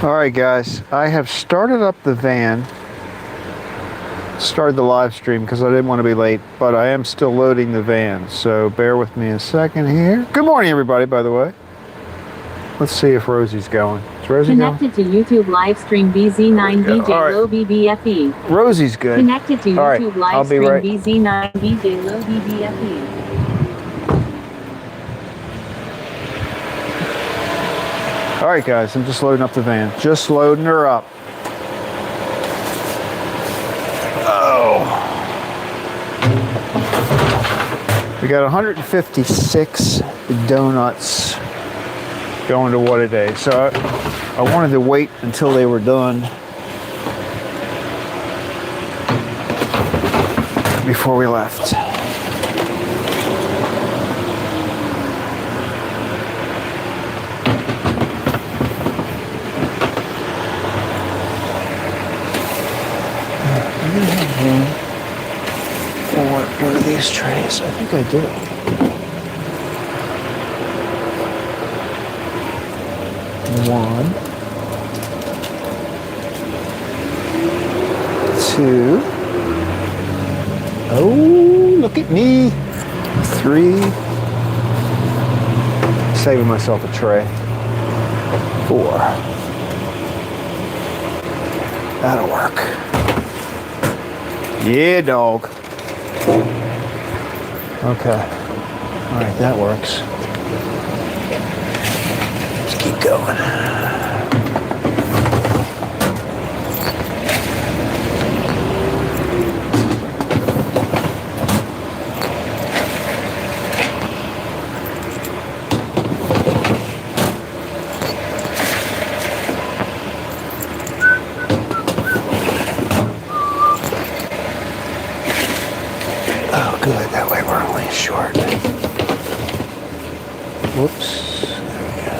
Alright guys, I have started up the van, started the live stream because I didn't want to be late, but I am still loading the van, so bear with me a second here. Good morning everybody, by the way. Let's see if Rosie's going. Is Rosie Connected going? to YouTube Livestream BZ9BJ Right. Low BBFE. Rosie's good. Connected to YouTube Livestream right. BZ9BJ Low BBFE. Alright guys, I'm just loading up the van. Just loading her up. Oh. We got 156 donuts going to WhatADay. So I wanted to wait until they were done before we left. One of these trays. I think I do. One, two. Oh, look at me. Three. Saving myself a tray. Four. That'll work. Yeah, dog. Okay. All right, that works. Let's keep going. Good, that way we're only short. Whoops. There we go.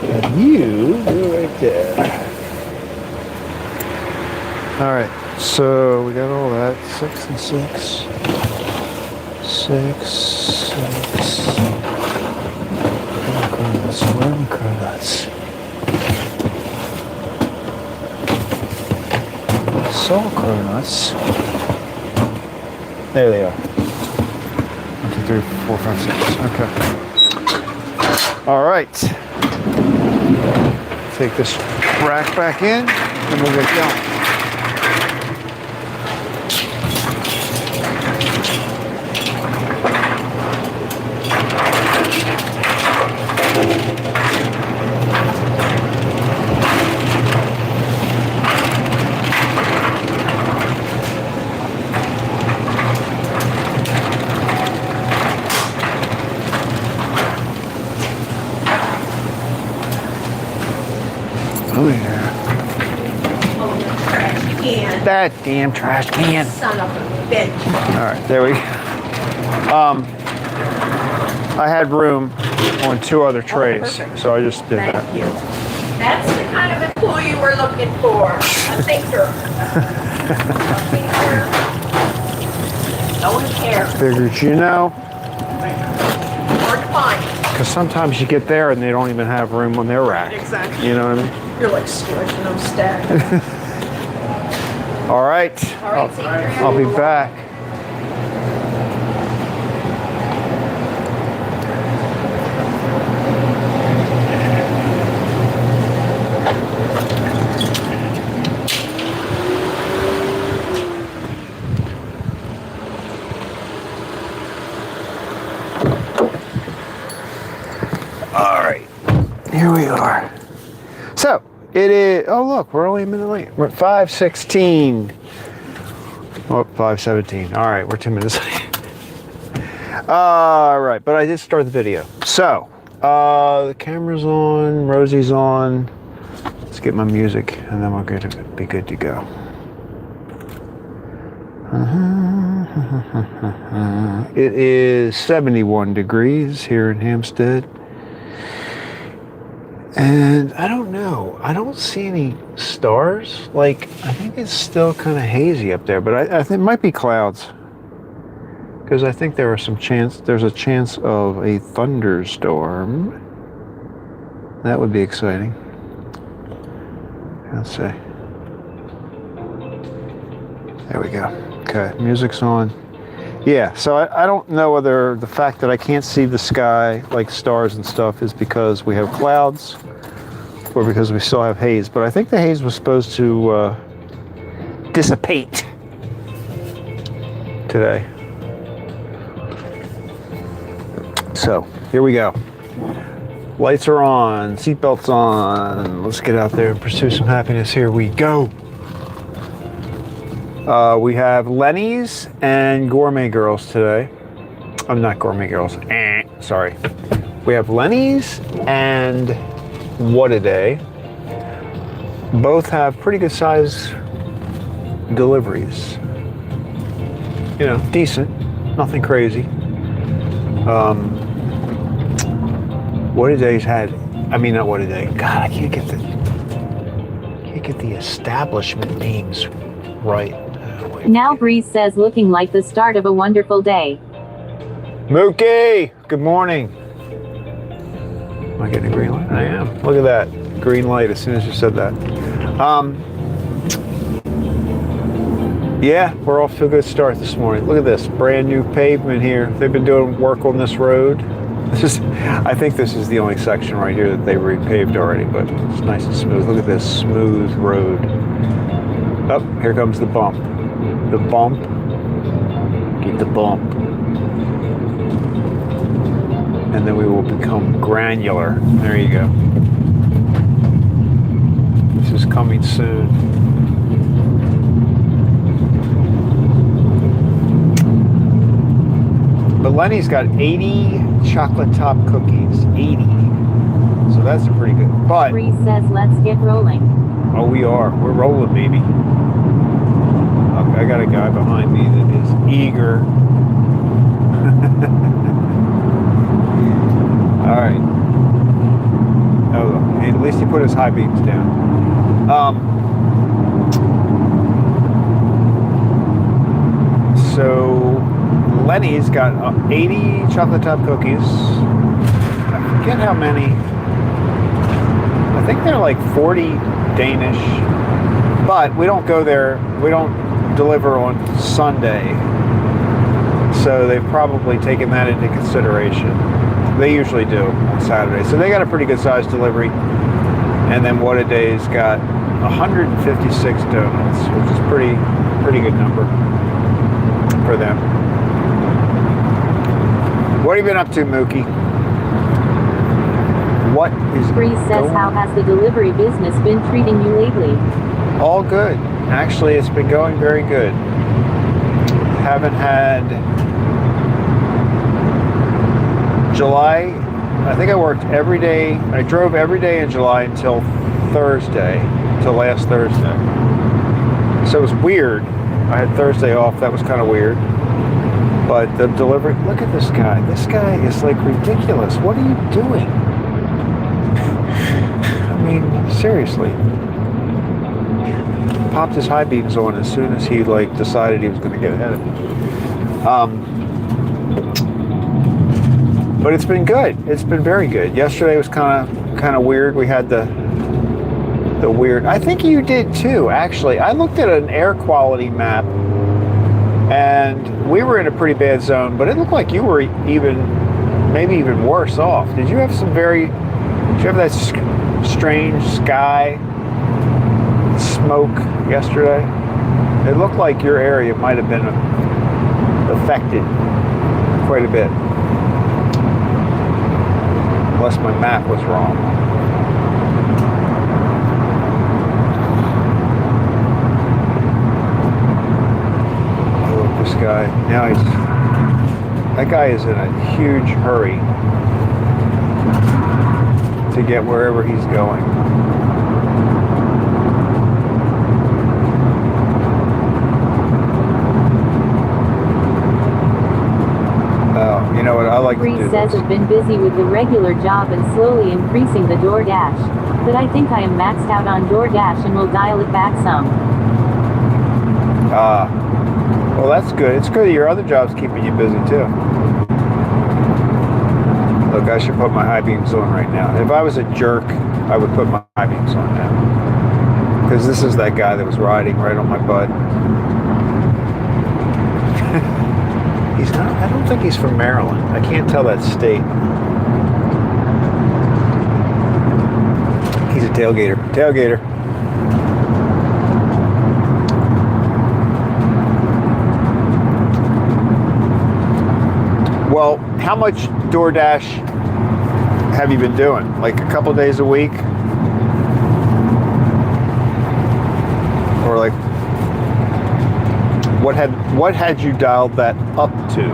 There. And you go right there. Alright, so we got all that. 6 and 6. 6, 6. Cronuts, where are the Cronuts? Saw Cronuts. There they are. 1, 2, 3, 4, 5, 6. Okay. All right. Take this rack back in, and we'll get going. Oh yeah. That damn trash can. Son of a bitch. All right, there we go. I had room on 2 other trays, so I just did that. Thank you. That's the kind of employee we're looking for. A thinker. A thinker. No one cares. Figured, you know, Hard to find. because sometimes you get there and they don't even have room on their rack. Exactly. You know what I mean? You're like stretching them stacked. All right. I'll be back. All right. Here we are. So, it is, oh look, we're only a minute late. We're at 5:16. Oh, 5:17. All right, we're 2 minutes late. All right, but I did start the video. So, the camera's on, Rosie's on. Let's get my music, and then we're going to be good to go. It is 71 degrees here in Hampstead. And I don't know. I don't see any stars. Like, I think it's still kind of hazy up there, but I think it might be clouds. Because I think there's a chance of a thunderstorm. That would be exciting. Let's see. There we go. Okay, music's on. Yeah, so I don't know whether the fact that I can't see the sky like stars and stuff is because we have clouds or because we still have haze. But I think the haze was supposed to dissipate today. So here we go. Lights are on, seatbelts on. Let's get out there and pursue some happiness. Here we go. We have Lenny's and Gourmet Girls today. I'm not Gourmet Girls. Sorry. We have Lenny's and WhatADay. Both have pretty good size deliveries. You know, decent. Nothing crazy. WhatADay's had, not WhatADay. God, I can't get the establishment names right. Now Breeze says looking like the start of a wonderful day. Mookie, good morning. Am I getting a green light? I am. Look at that. Green light as soon as you said that. Yeah, we're off to a good start this morning. Look at this. Brand new pavement here. They've been doing work on this road. I think this is the only section right here that they repaved already, but it's nice and smooth. Look at this smooth road. Oh, here comes the bump. The bump. Get the bump. And then we will become granular. There you go. This is coming soon. But Lenny's got 80 chocolate top cookies. 80. So that's a pretty good. But Breeze says let's get rolling. oh, we are. We're rolling, baby. Okay, I got a guy behind me that is eager. All right. Oh, at least he put his high beams down. So Lenny's got 80 chocolate top cookies. I forget how many. I think they're like 40 Danish. But we don't go there. We don't deliver on Sunday. So they've probably taken that into consideration. They usually do on Saturday. So they got a pretty good sized delivery. And then WhatADay's got 156 donuts, which is pretty good number for them. What have you been up to, Mookie? What is Breeze says how has the delivery business been treating you lately? all good. Actually, it's been going very good. Haven't had July. I think I worked every day. I drove every day in July until Thursday, till last Thursday. So it was weird. I had Thursday off. That was kind of weird. But the delivery, look at this guy. This guy is like ridiculous. What are you doing? I mean, seriously. Popped his high beams on as soon as he like decided he was going to get ahead of me. But it's been good. It's been very good. Yesterday was kind of weird. We had the weird. I think you did too. Actually, I looked at an air quality map, and we were in a pretty bad zone. But it looked like you were maybe even worse off. Did you have that strange sky smoke yesterday? It looked like your area might have been affected quite a bit. Unless my map was wrong. Oh, look, this guy. Now that guy is in a huge hurry to get wherever he's going. Oh, you know what? I like Bree do says this. I've been busy with the regular job and slowly increasing the DoorDash. But I think I am maxed out on DoorDash and will dial it back some. Well, that's good. It's good your other job's keeping you busy too. Look, I should put my high beams on right now. If I was a jerk, I would put my high beams on now. Because this is that guy that was riding right on my butt. He's not, I don't think he's from Maryland. I can't tell that state. He's a tailgater. Tailgater. Well, how much DoorDash have you been doing? Like a couple days a week? Or like, what had you dialed that up to?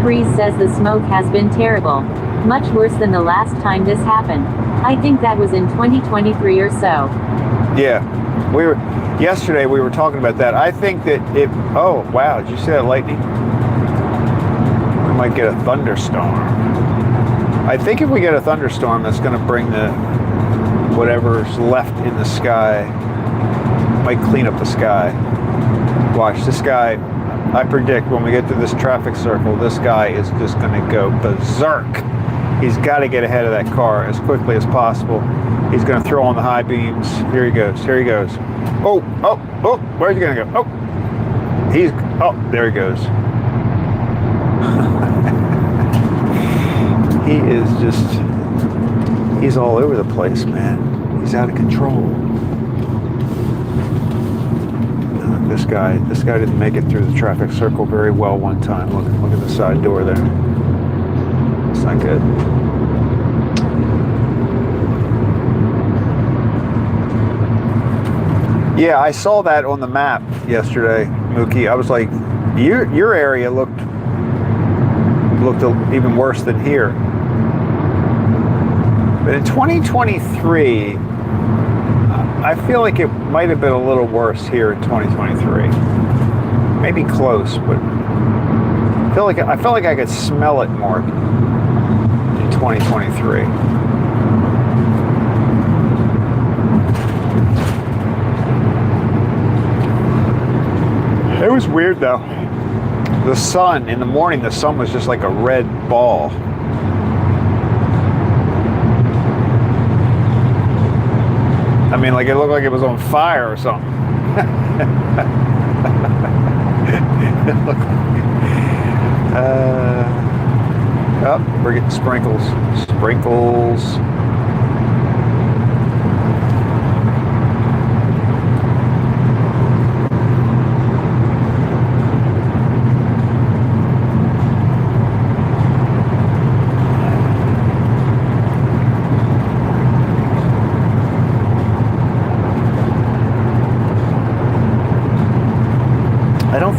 Bree says the smoke has been terrible. Much worse than the last time this happened. I think that was in 2023 or so. Yeah, yesterday we were talking about that. I think that oh wow, did you see that lightning? We might get a thunderstorm. I think if we get a thunderstorm, that's going to bring the whatever's left in the sky, might clean up the sky. Watch, this guy, I predict when we get to this traffic circle, this guy is just going to go berserk. He's got to get ahead of that car as quickly as possible. He's going to throw on the high beams. Here he goes. Here he goes. Oh, where's he going to go? Oh, there he goes. He is just, he's all over the place, man. He's out of control. This guy didn't make it through the traffic circle very well one time. Look at the side door there. It's not good. Yeah, I saw that on the map yesterday, Mookie. I was like, your area looked even worse than here. But in 2023, I feel like it might have been a little worse here in 2023. Maybe close, but I felt like I could smell it more in 2023. It was weird though. The sun, in the morning, the sun was just like a red ball. I mean, like it looked like it was on fire or something. Oh, we're getting sprinkles. Sprinkles.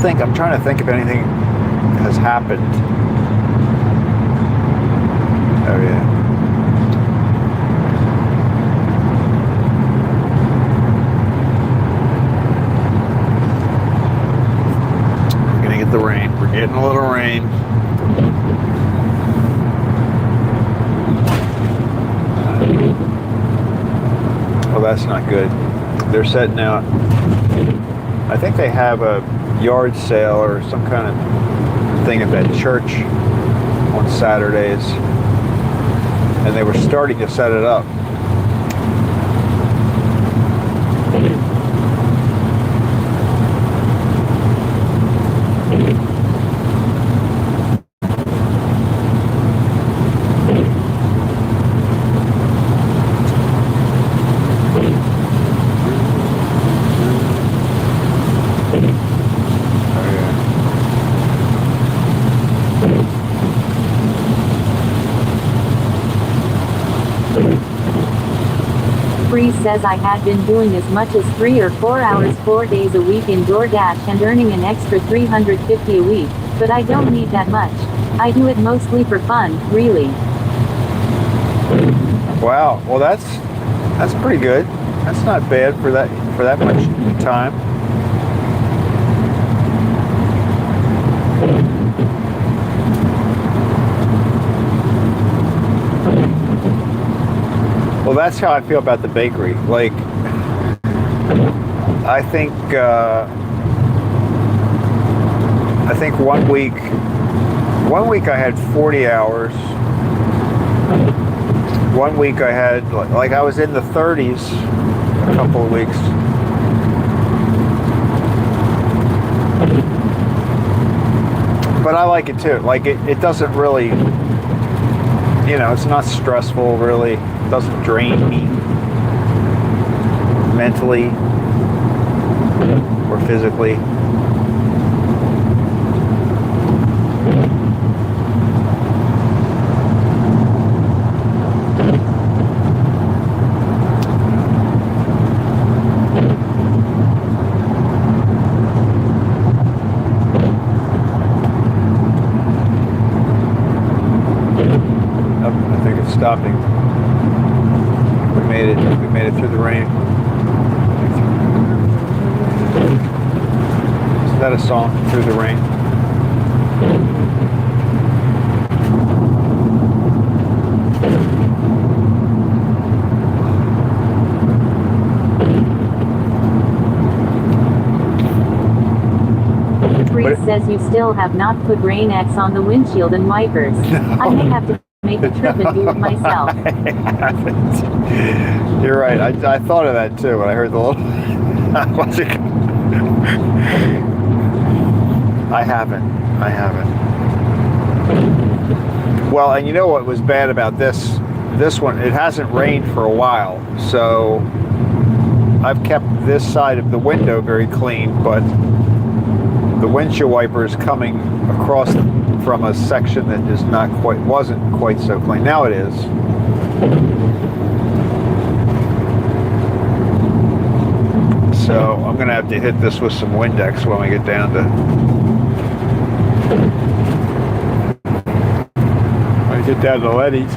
I'm trying to think if anything has happened. Oh yeah. We're gonna get the rain. We're getting a little rain. Oh, that's not good. They're setting out. I think they have a yard sale or some kind of thing at that church on Saturdays, and they were starting to set it up. Bree says I had been doing as much as 3 or 4 hours 4 days a week in DoorDash and earning an extra $350 a week, but I don't need that much. I do it mostly for fun, really. Wow, well that's pretty good. That's not bad for that much time. that's how I feel about the bakery. Like, I think 1 week I had 40 hours. 1 week I had, like I was in the 30s a couple of weeks. But I like it too. Like it doesn't really, you know, it's not stressful really. It doesn't drain me mentally or physically. Stopping. We made it through the rain. Is that a song, Through the Rain? Bree says you still have not put Rain X on the windshield and wipers. No. I may have to make a trip and do it myself. I haven't. You're right. I thought of that too when I heard the little. I haven't. Well, and you know what was bad about this one? It hasn't rained for a while, so I've kept this side of the window very clean, but the windshield wiper is coming across from a section that is wasn't quite so clean. Now it is. So I'm gonna have to hit this with some Windex when we get down to. When I get down to Lenny's.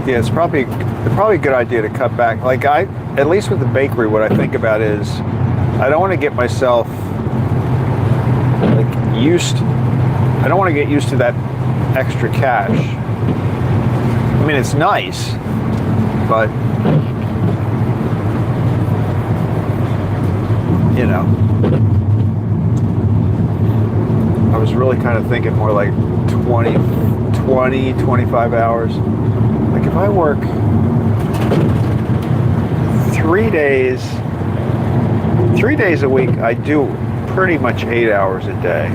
Yeah, it's probably a good idea to cut back. Like at least with the bakery, what I think about is I don't want to get myself I don't want to get used to that extra cash. I mean, it's nice, but you know, I was really kind of thinking more like 25 hours. Like if I work 3 days a week, I do pretty much 8 hours a day.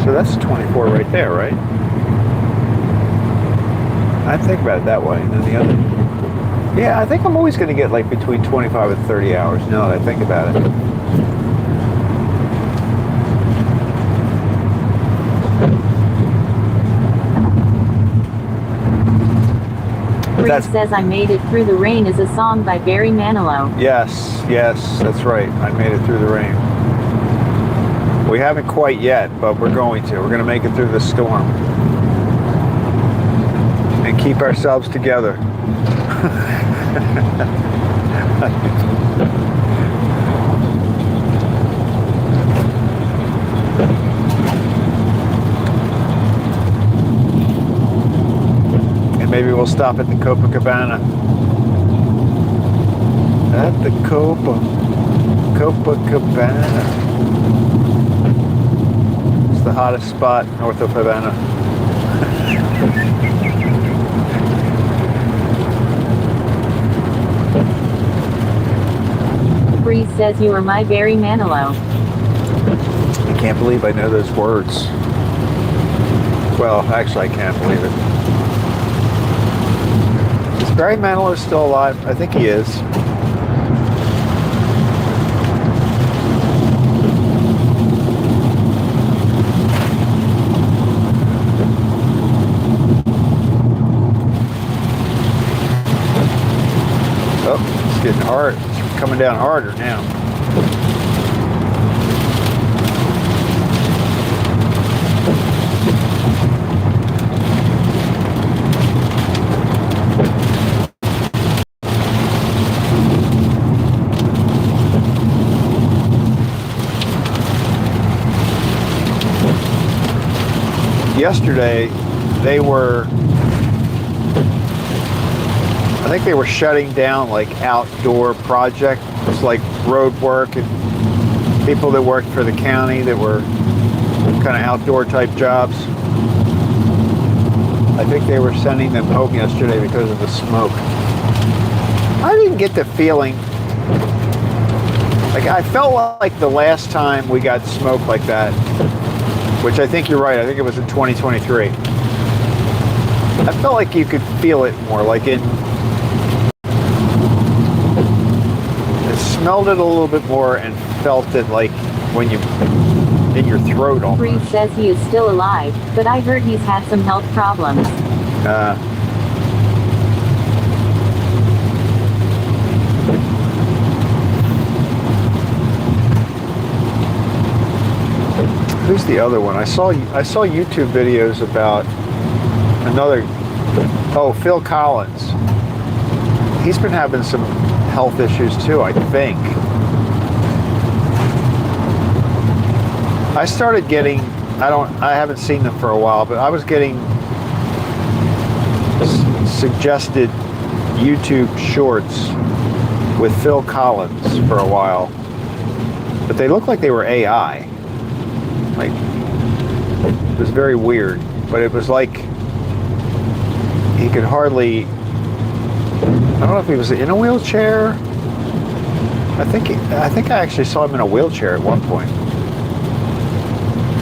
So that's 24 right there, right? I think about it that way. And then the other, yeah, I think I'm always going to get like between 25 and 30 hours now that I think about it. Bree says I Made It Through the Rain is a song by Barry Manilow. Yes, that's right. I made it through the rain. We haven't quite yet, but we're going to. We're going to make it through the storm. And keep ourselves together. And maybe we'll stop at the Copacabana. At the Copacabana. It's the hottest spot north of Havana. Bree says you are my Barry Manilow. I can't believe I know those words. Well, actually I can't believe it. Is Barry Manilow still alive? I think he is. Oh, it's getting hard. It's coming down harder now. yesterday I think they were shutting down like outdoor projects like road work and people that worked for the county that were kind of outdoor type jobs. I think they were sending them home yesterday because of the smoke. I didn't get the feeling, like I felt like the last time we got smoke like that, which I think you're right, I think it was in 2023. I felt like you could feel it more, like it smelled it a little bit more and felt it like when you, in your throat almost. Bree says he is still alive, but I heard he's had some health problems. Who's the other one? I saw YouTube videos about another, Phil Collins. He's been having some health issues too, I think. I started getting, I haven't seen them for a while, but I was getting suggested YouTube shorts with Phil Collins for a while, but they looked like they were AI. Like, it was very weird, but it was like he could hardly, I don't know if he was in a wheelchair. I think I actually saw him in a wheelchair at one point.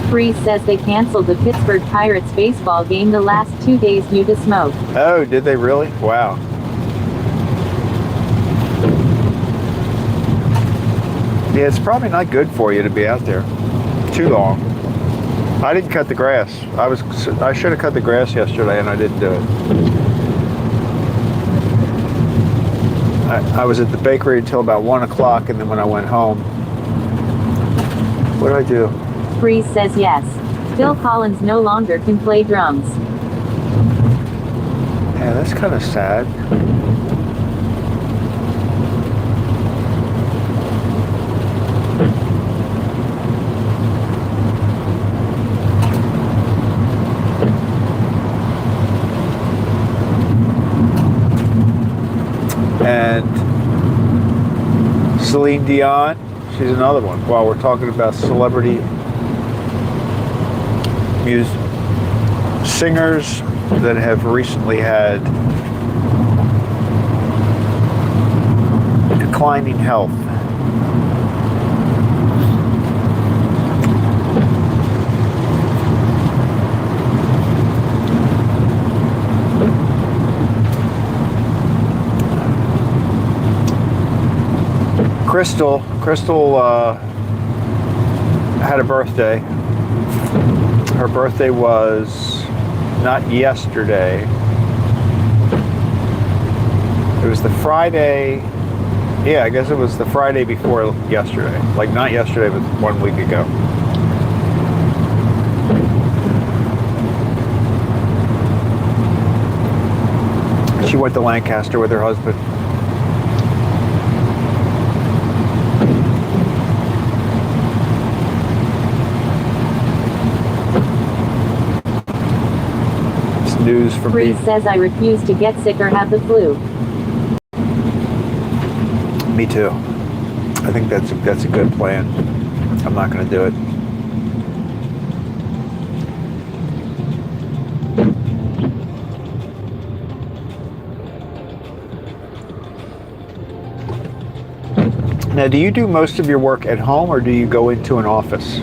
Bree says they canceled the Pittsburgh Pirates baseball game the last 2 days due to smoke. Oh, did they really? Wow. Yeah, it's probably not good for you to be out there too long. I didn't cut the grass. I should have cut the grass yesterday and I didn't do it. I was at the bakery until about 1 o'clock, and then when I went home, what did I do? Bree says yes. Phil Collins no longer can play drums. Yeah, that's kind of sad. And Celine Dion, she's another one. While we're talking about celebrity singers that have recently had declining health. Crystal had a birthday. Her birthday was not yesterday. It was the Friday. Yeah, I guess it was the Friday before yesterday. Like not yesterday, but 1 week ago. She went to Lancaster with her husband. News from Bree says I refuse to get sick or have the flu. Me too. I think that's a good plan. I'm not going to do it. Now, do you do most of your work at home or do you go into an office?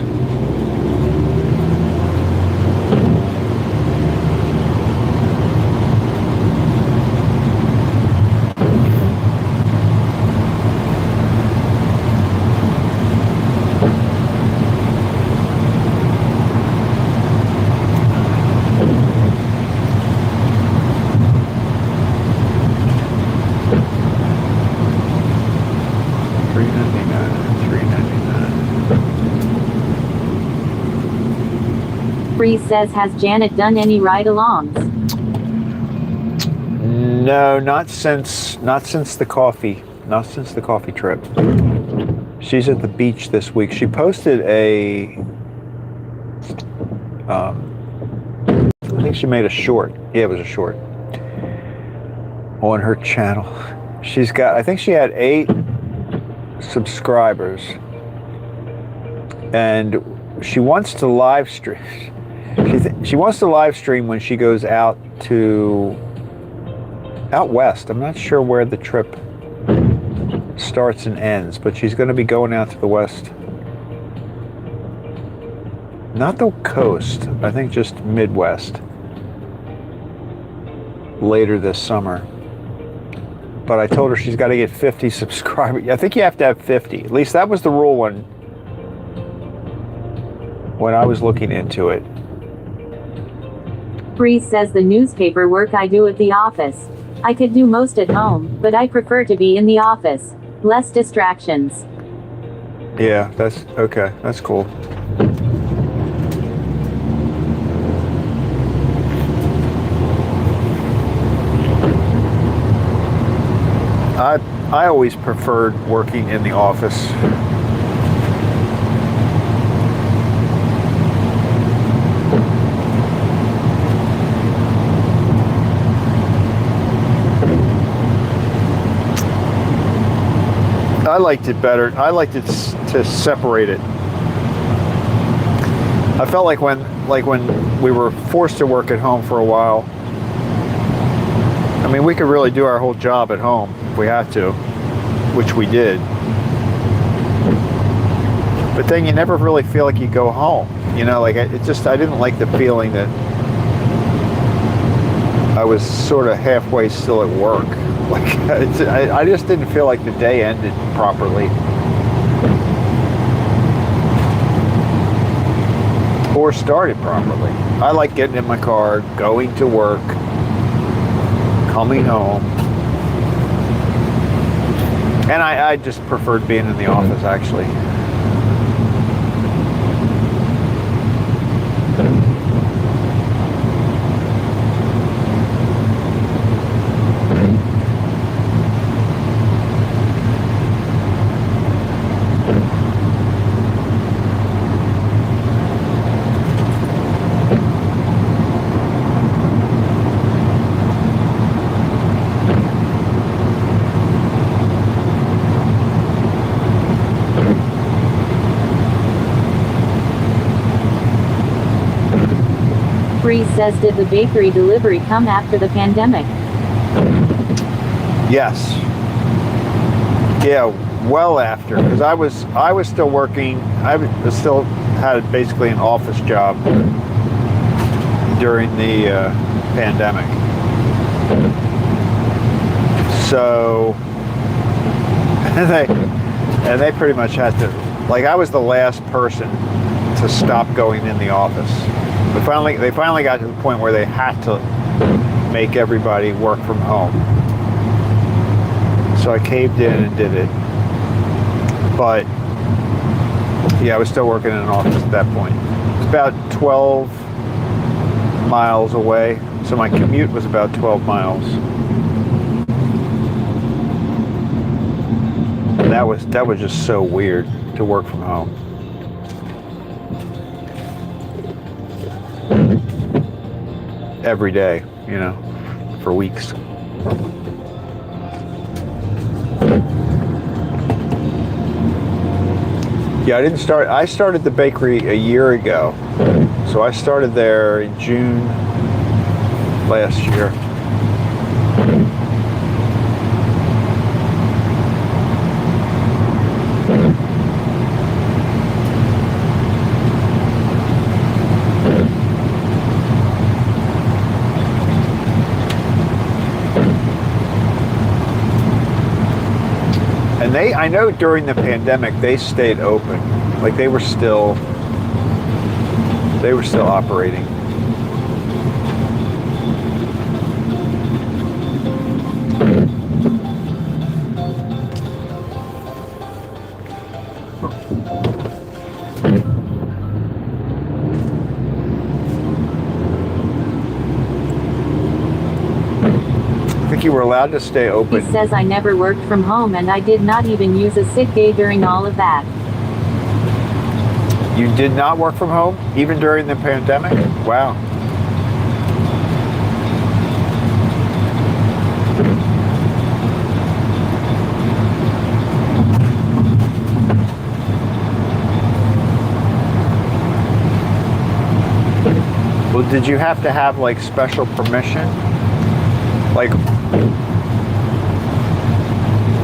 Bree says, has Janet done any ride-alongs? No, not since the coffee trip. She's at the beach this week. She posted a think she made a short. Yeah, it was a short on her channel. She's got, I think she had 8 subscribers, and she wants to live stream. She wants to live stream when she goes out west. I'm not sure where the trip starts and ends, but she's going to be going out to the west. Not the coast, I think just Midwest later this summer. But I told her she's got to get 50 subscribers. I think you have to have 50. At least that was the rule when I was looking into it. Bree says the newspaper work I do at the office. I could do most at home, but I prefer to be in the office. Less distractions. Yeah, that's okay. That's cool. I always preferred working in the office. I liked it better. I liked it to separate it. I felt like when we were forced to work at home for a while, I mean, we could really do our whole job at home if we had to, which we did. But then you never really feel like you go home. You know, like I didn't like the feeling that I was sort of halfway still at work. Like I just didn't feel like the day ended properly. Or started properly. I like getting in my car, going to work, coming home. And I just preferred being in the office, actually. Bree says, did the bakery delivery come after the pandemic? Yes. Yeah, well after, because I was still working. I still had basically an office job during the pandemic. So, and they pretty much had to, like, I was the last person to stop going in the office. They finally got to the point where they had to make everybody work from home. So I caved in and did it. But yeah, I was still working in an office at that point. It was about 12 miles away. So my commute was about 12 miles. And that was just so weird to work from home. Every day, you know, for weeks. Yeah, I started the bakery a year ago. So I started there in June last year. And I know during the pandemic they stayed open, like they were still operating. You were allowed to stay open. He says, I never worked from home and I did not even use a sick day during all of that. You did not work from home even during the pandemic? Wow. did you have to have like special permission? Like,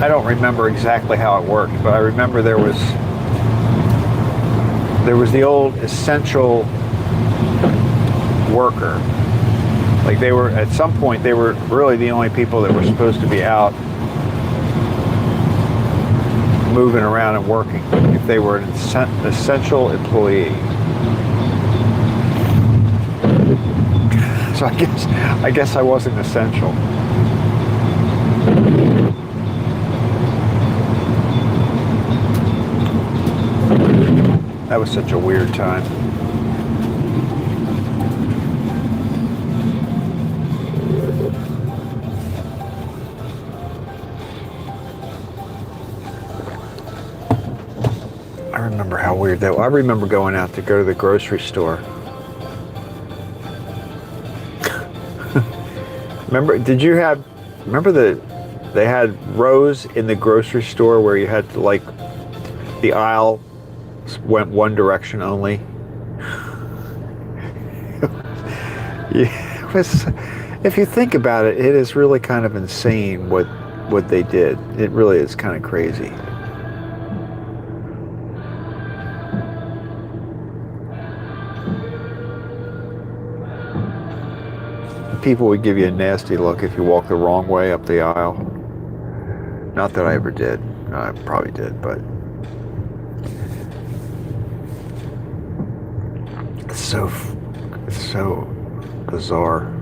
I don't remember exactly how it worked, but I remember there was the old essential worker. Like they were, at some point, they were really the only people that were supposed to be out moving around and working if they were an essential employee. So I guess I wasn't essential. That was such a weird time. I remember how weird that was. I remember going out to go to the grocery store. Remember they had rows in the grocery store where you had to, like, the aisle went one direction only. Yeah, it was, if you think about it, it is really kind of insane what they did. It really is kind of crazy. People would give you a nasty look if you walked the wrong way up the aisle. Not that I ever did. I probably did, but it's so bizarre.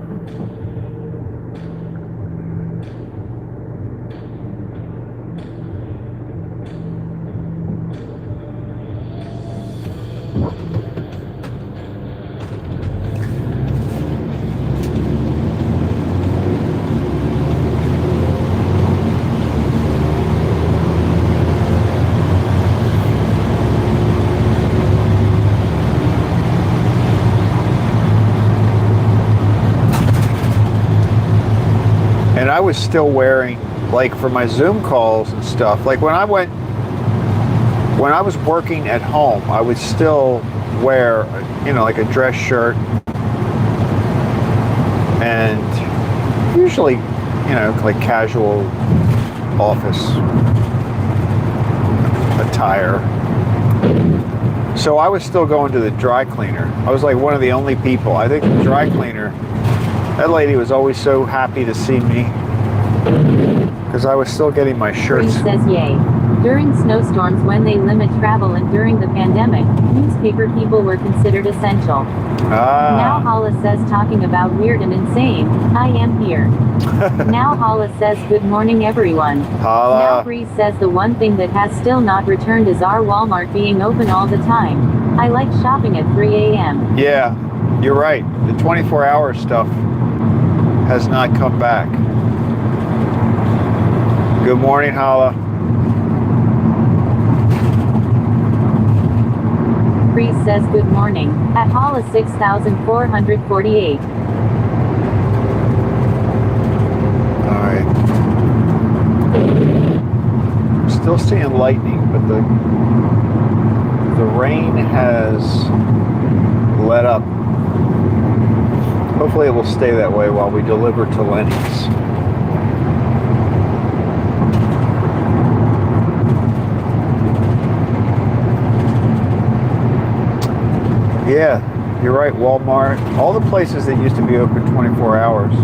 And I was still wearing, like, for my Zoom calls and stuff, like when I was working at home, I would still wear, you know, like a dress shirt and usually, you know, like casual office attire. So I was still going to the dry cleaner. I was like one of the only people. I think the dry cleaner, that lady was always so happy to see me because I was still getting my shirts. Bree says yay. During snowstorms when they limit travel and during the pandemic, newspaper people were considered essential. Now Holla says talking about weird and insane, I am here. Now Holla says good morning everyone. Holla. Now Bree says the one thing that has still not returned is our Walmart being open all the time. I like shopping at 3 a.m. Yeah, you're right. The 24-hour stuff has not come back. Good morning, Holla. Bree says good morning, at Holla 6448. Alright. I'm still seeing lightning, but the rain has let up. Hopefully it will stay that way while we deliver to Lenny's. Yeah, you're right, Walmart, all the places that used to be open 24 hours.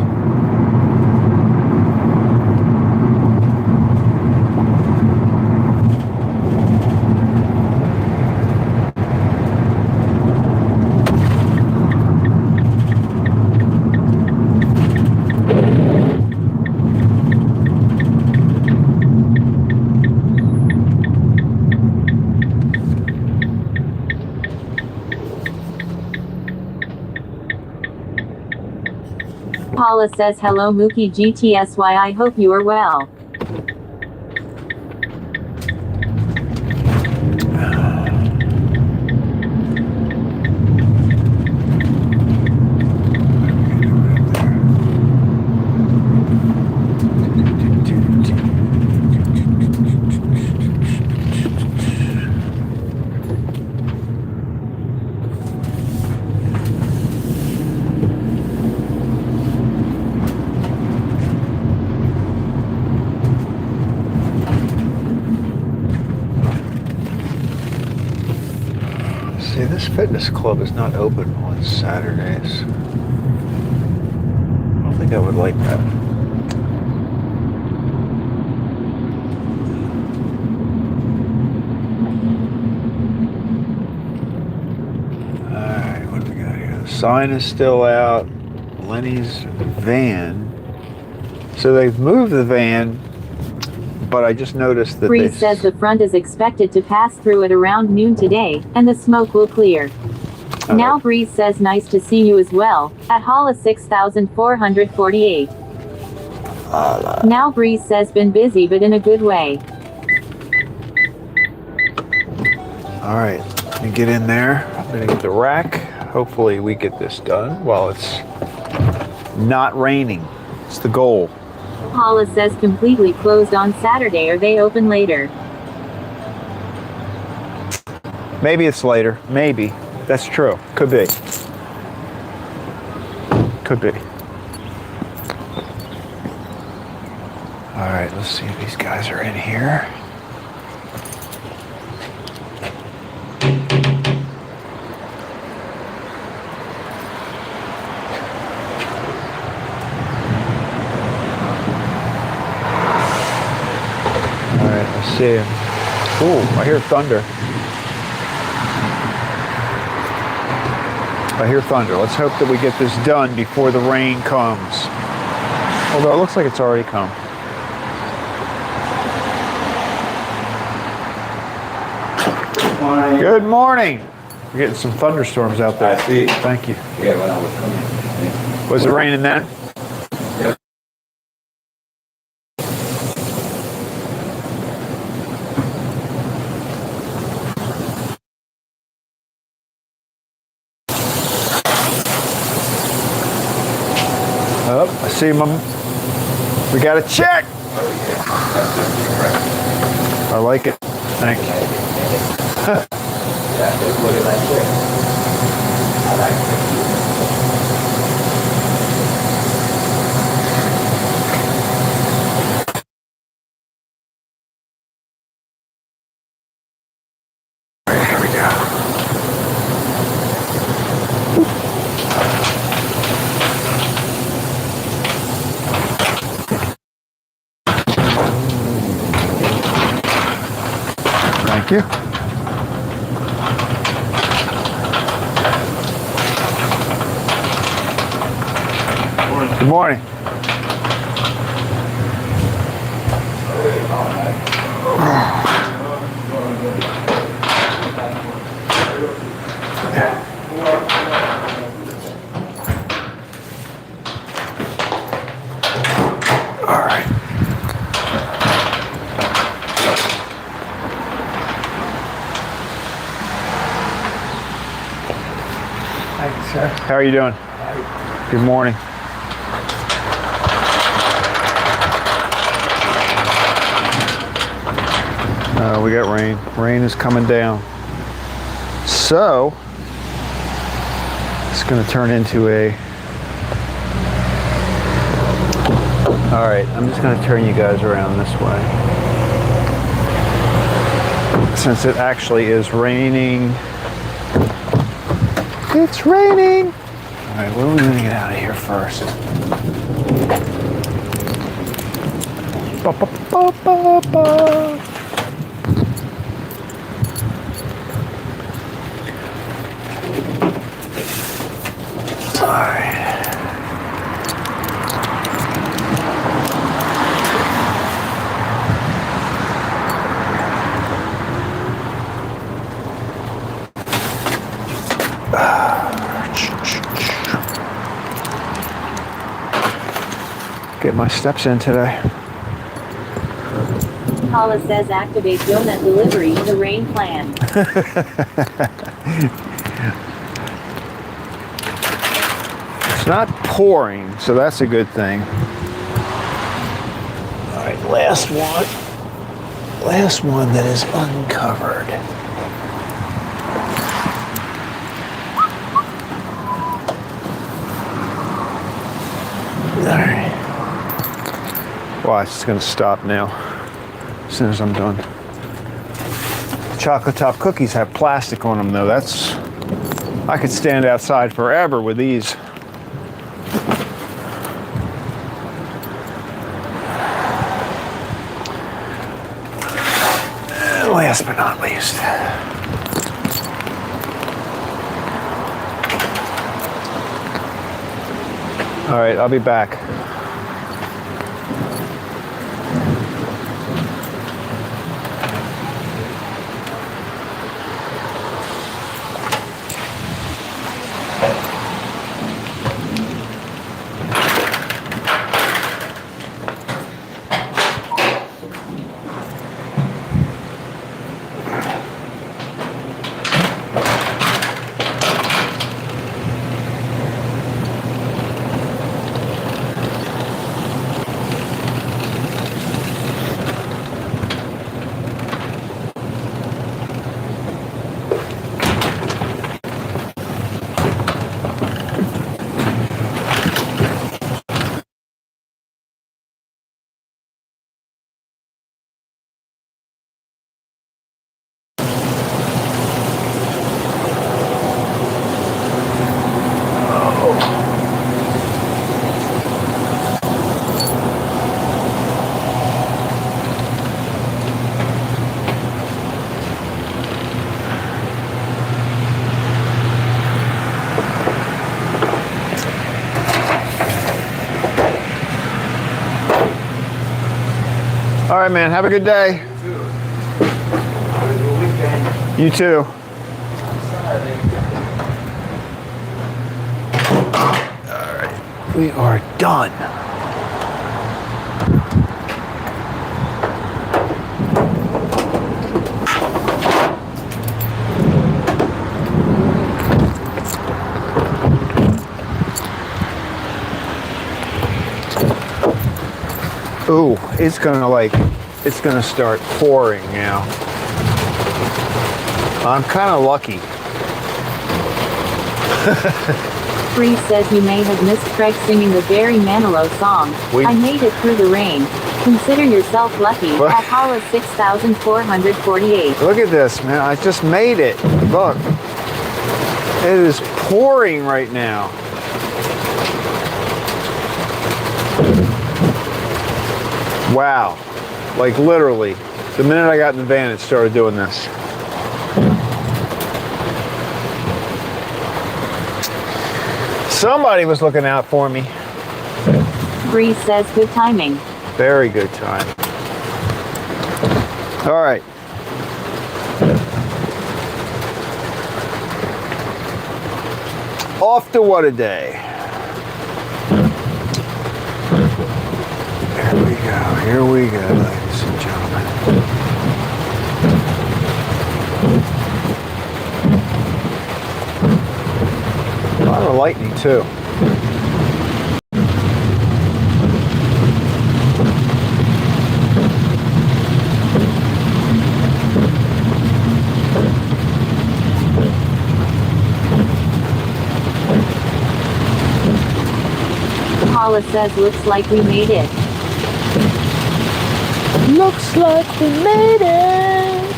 Paula says hello Mookie GTSY, I hope you are well. this fitness club is not open on Saturdays. I don't think I would like that. Alright, what do we got here? The sign is still out. Lenny's van. So they've moved the van, but I just noticed that Bree says the front is expected to pass through at around noon today, and the smoke will clear. Okay. Now Bree says nice to see you as well, at Holla 6448. Now Bree says been busy but in a good way. Alright, let me get in there. I'm gonna get the rack. Hopefully we get this done while it's not raining. It's the goal. Holla says completely closed on Saturday. Are they open later? Maybe it's later. Maybe. That's true. Could be. Could be. Alright, let's see if these guys are in here. See him. Ooh, I hear thunder. I hear thunder. Let's hope that we get this done before the rain comes. Although it looks like it's already come. Morning. Good morning. We're getting some thunderstorms out there. I see. Thank you. Yeah, when I was coming. Was it raining then? Yep. Oh, I see him. We got a check. I like it. Thank you. Yeah, just look at that quick. I like All right, here we go. Thank you. Good morning. All right. Thank you, sir. How are you doing? Good morning. We got rain. Rain is coming down. So, it's going to turn into a... All right, I'm just going to turn you guys around this way. Since it actually is raining. It's raining! All right, what are we going to get out of here first? Ba, ba, ba, ba, ba. All right. Get my steps in today. Holla says activate donut delivery in the rain plan. It's not pouring, so that's a good thing. All right, last one. Last one that is uncovered. All right. Watch, it's gonna stop now as soon as I'm done. Chocolate top cookies have plastic on them though. That's I could stand outside forever with these. Last but not least. All right, I'll be back. All right, man. Have a good day. You too. All right. We are done. Ooh, it's gonna start pouring now. I'm kind of lucky. Bree says you may have missed Craig singing the very Manilow song. I made it through the rain. Consider yourself lucky. What? At Holla 6,448. Look at this, man. I just made it. Look. It is pouring right now. Wow. Like literally, the minute I got in the van, it started doing this. Somebody was looking out for me. Bree says good timing. Very good time. All right. Off to WhatADay. Here we go, ladies and gentlemen. A lot of lightning too. Holla says looks like we made it. Looks like we made it.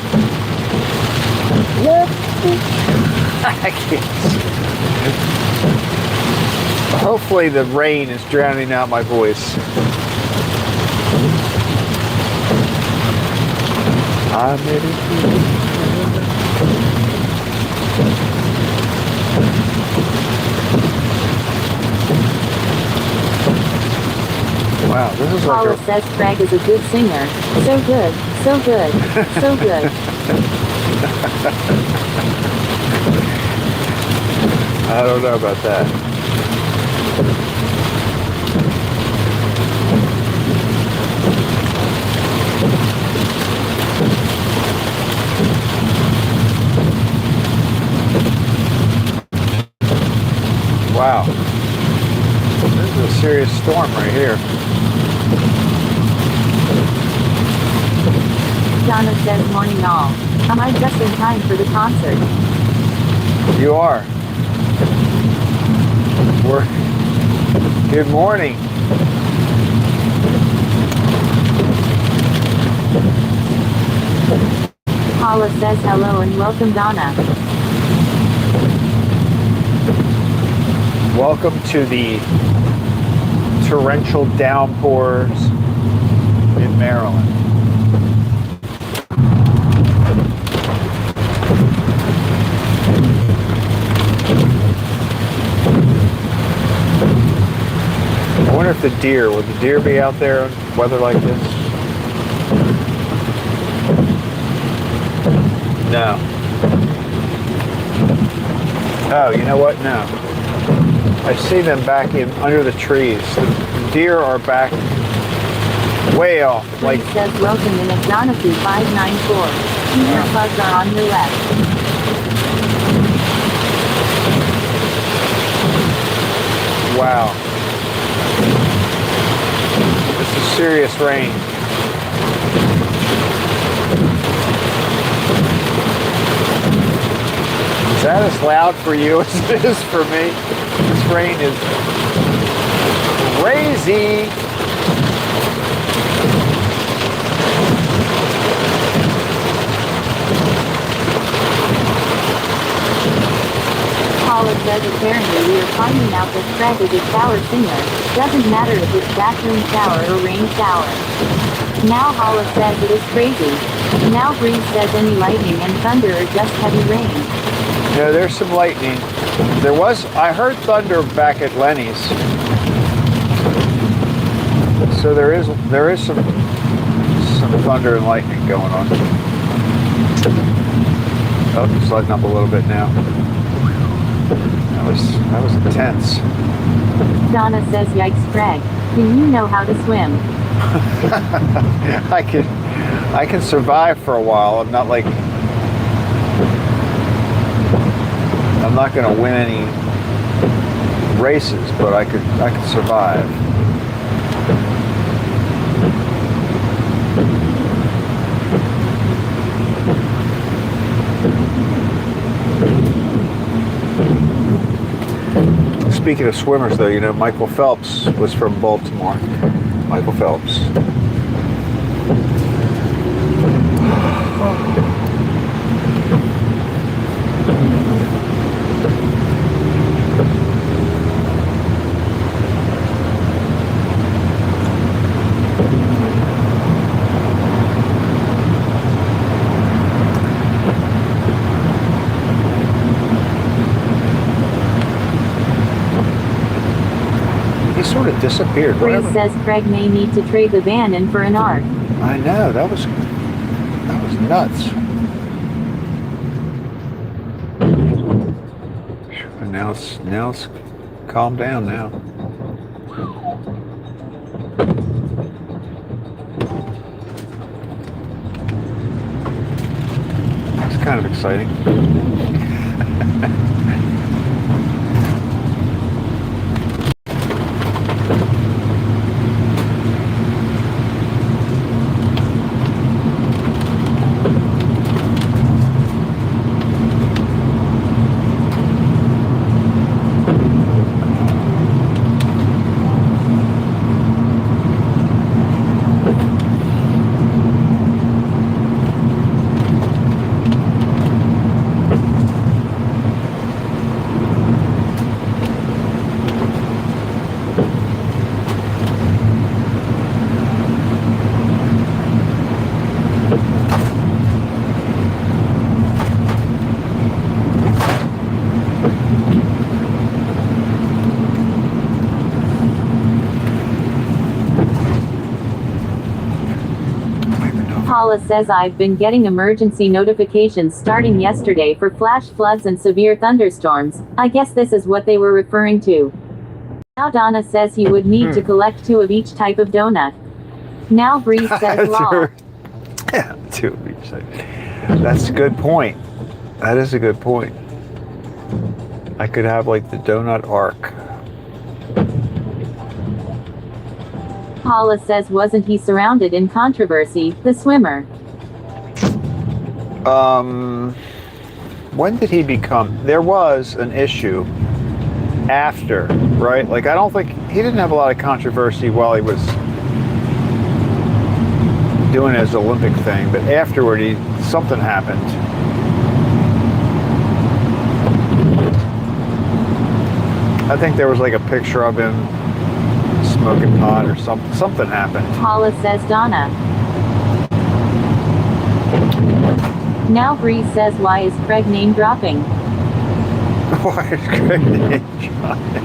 I can't. Hopefully the rain is drowning out my voice. I made it. Wow, this is like Holla says Craig is a good singer. So good, so good, so good. I don't know about that. Wow. This is a serious storm right here. Donna says morning all. Am I just in time for the concert? You are. Good morning. Holla says hello and welcome Donna. Welcome to the torrential downpours in Maryland. I wonder if the deer, would the deer be out there in weather like this? No. Oh, you know what? No. I see them back in under the trees. The deer are back way off. Like says welcome in O'Donoghue 594. Your bugs are on your left. wow. This is serious rain. Is that as loud for you as it is for me? This rain is crazy. Holla says apparently we are finding out that Craig is a shower singer. Doesn't matter if it's bathroom shower or rain shower. Now Holla says it is crazy. Now Breeze says any lightning and thunder or just heavy rain. Yeah, there's some lightning. I heard thunder back at Lenny's. So there is some thunder and lightning going on. Oh, it's lighting up a little bit now. That was intense. Donna says yikes Craig. Do you know how to swim? I can survive for a while. I'm not going to win any races, but I could survive. Speaking of swimmers, though, you know, Michael Phelps was from Baltimore. Michael Phelps. Sort of disappeared. Breeze says Craig may need to trade the van in for an ARC. I know, that was nuts. And now it's calmed down now. It's kind of exciting. Holla says I've been getting emergency notifications starting yesterday for flash floods and severe thunderstorms. I guess this is what they were referring to. Now Donna says he would need to collect 2 of each type of donut. Now Breeze says lol. Yeah, 2 of each type. That's a good point. That is a good point. I could have like the donut arc. Holla says wasn't he surrounded in controversy, the swimmer? When did he become? There was an issue after, right? Like, I don't think, he didn't have a lot of controversy while he was doing his Olympic thing, but afterward, something happened. I think there was like a picture of him smoking pot or something happened. Holla says Donna. Now Bree says, why is Craig name dropping? Why is Craig name dropping?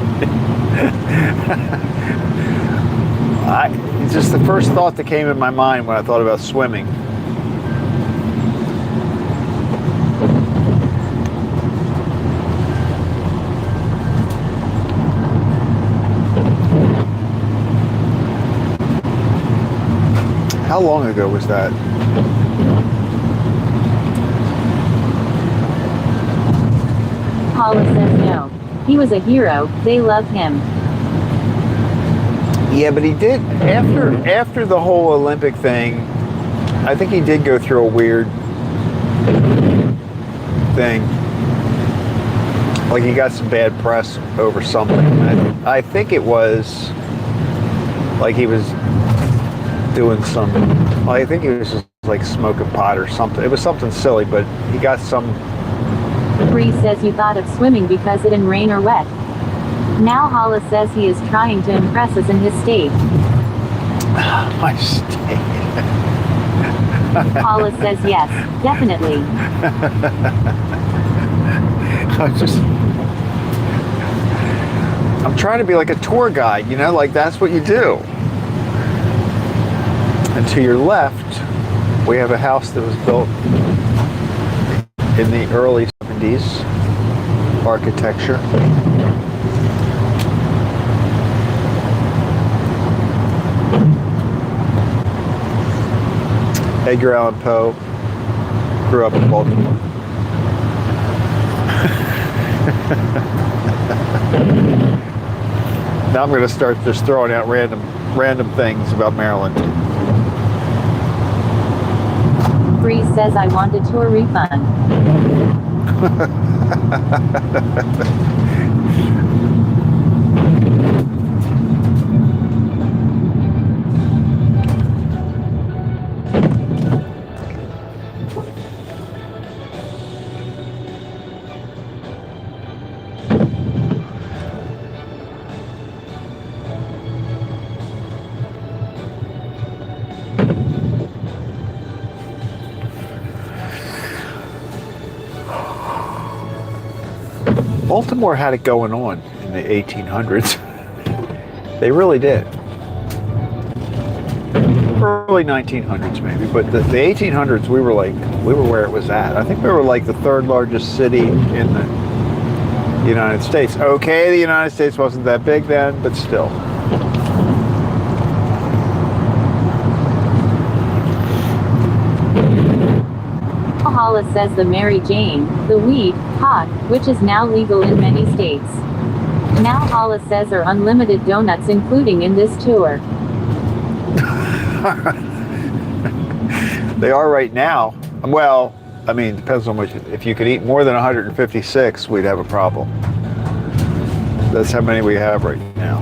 It's just the first thought that came in my mind when I thought about swimming. How long ago was that? Holla says no. He was a hero, they love him. Yeah, but he did, after the whole Olympic thing, I think he did go through a weird thing. Like he got some bad press over something. I think it was like he was doing some, well, I think he was just like smoking pot or something. It was something silly, but he got some. Bree says you thought of swimming because it didn't rain or wet. Now Holla says he is trying to impress us in his state. My state. Holla says yes, definitely. I'm trying to be like a tour guide, you know, like that's what you do. And to your left, we have a house that was built in the early 70s, architecture. Edgar Allan Poe grew up in Baltimore. Now I'm going to start just throwing out random things about Maryland. Bree says I want a tour refund. Baltimore had it going on in the 1800s. They really did. Early 1900s maybe, but the 1800s we were where it was at. I think we were like the third largest city in the United States. Okay, the United States wasn't that big then, but still. Holla says the Mary Jane, the weed, pot, which is now legal in many states. Now Holla says are unlimited donuts including in this tour. They are right now. Well, I mean, depends on which. If you could eat more than 156, we'd have a problem. That's how many we have right now.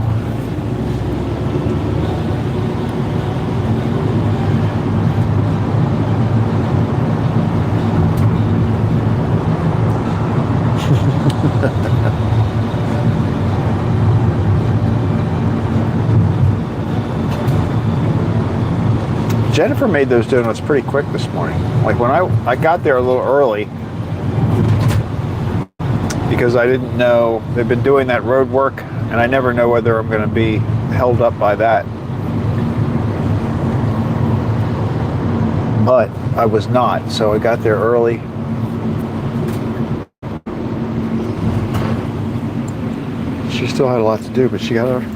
Jennifer made those donuts pretty quick this morning. Like when I got there a little early because I didn't know, they've been doing that road work and I never know whether I'm going to be held up by that. But I was not, so I got there early. She still had a lot to do, but she got her.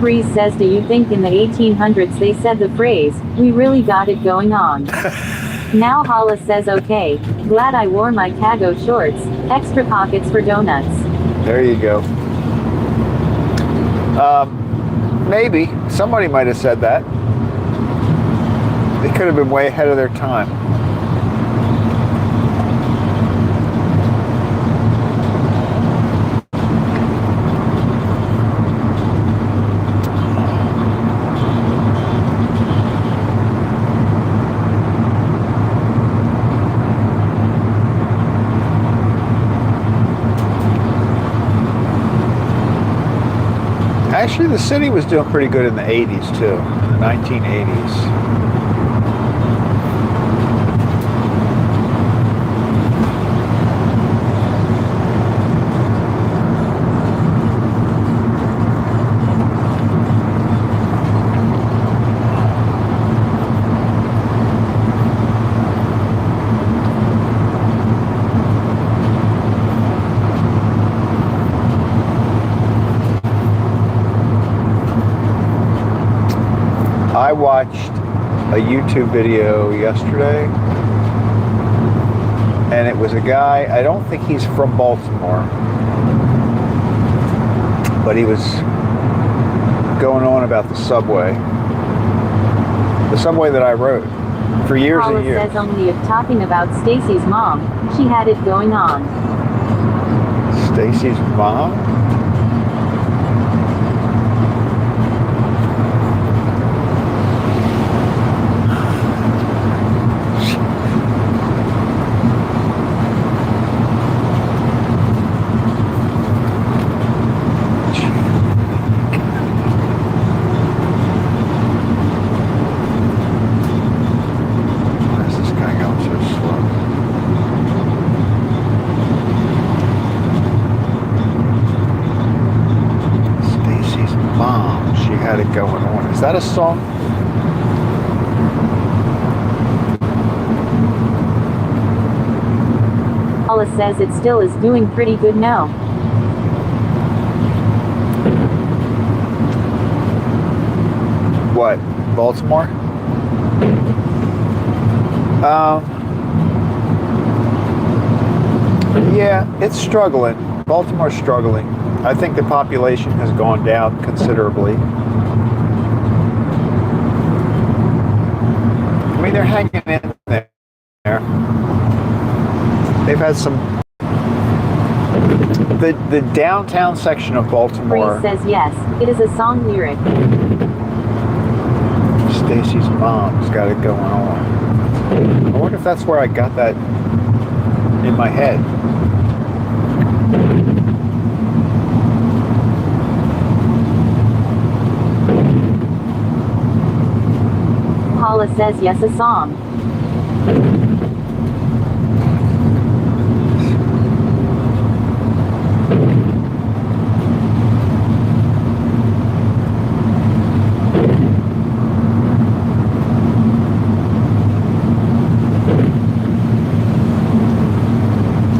Bree says, do you think in the 1800s they said the phrase, we really got it going on? Now Holla says okay, glad I wore my cargo shorts, extra pockets for donuts. There you go. Maybe. Somebody might have said that. They could have been way ahead of their time. Actually, the city was doing pretty good in the 80s too, in the 1980s. I watched a YouTube video yesterday, and it was a guy, I don't think he's from Baltimore, but he was going on about the subway that I rode for years Holla and years. says only if talking about Stacy's mom, she had it going on. Stacy's mom? Going on. Is that a song? Holla says it still is doing pretty good now. What? Baltimore? Yeah, it's struggling. Baltimore's struggling. I think the population has gone down considerably. I mean, they're hanging in there. They've had some. The downtown section of Baltimore. Bree says yes, it is a song lyric. Stacy's mom's got it going on. I wonder if that's where I got that in my head. Holla says yes, a song.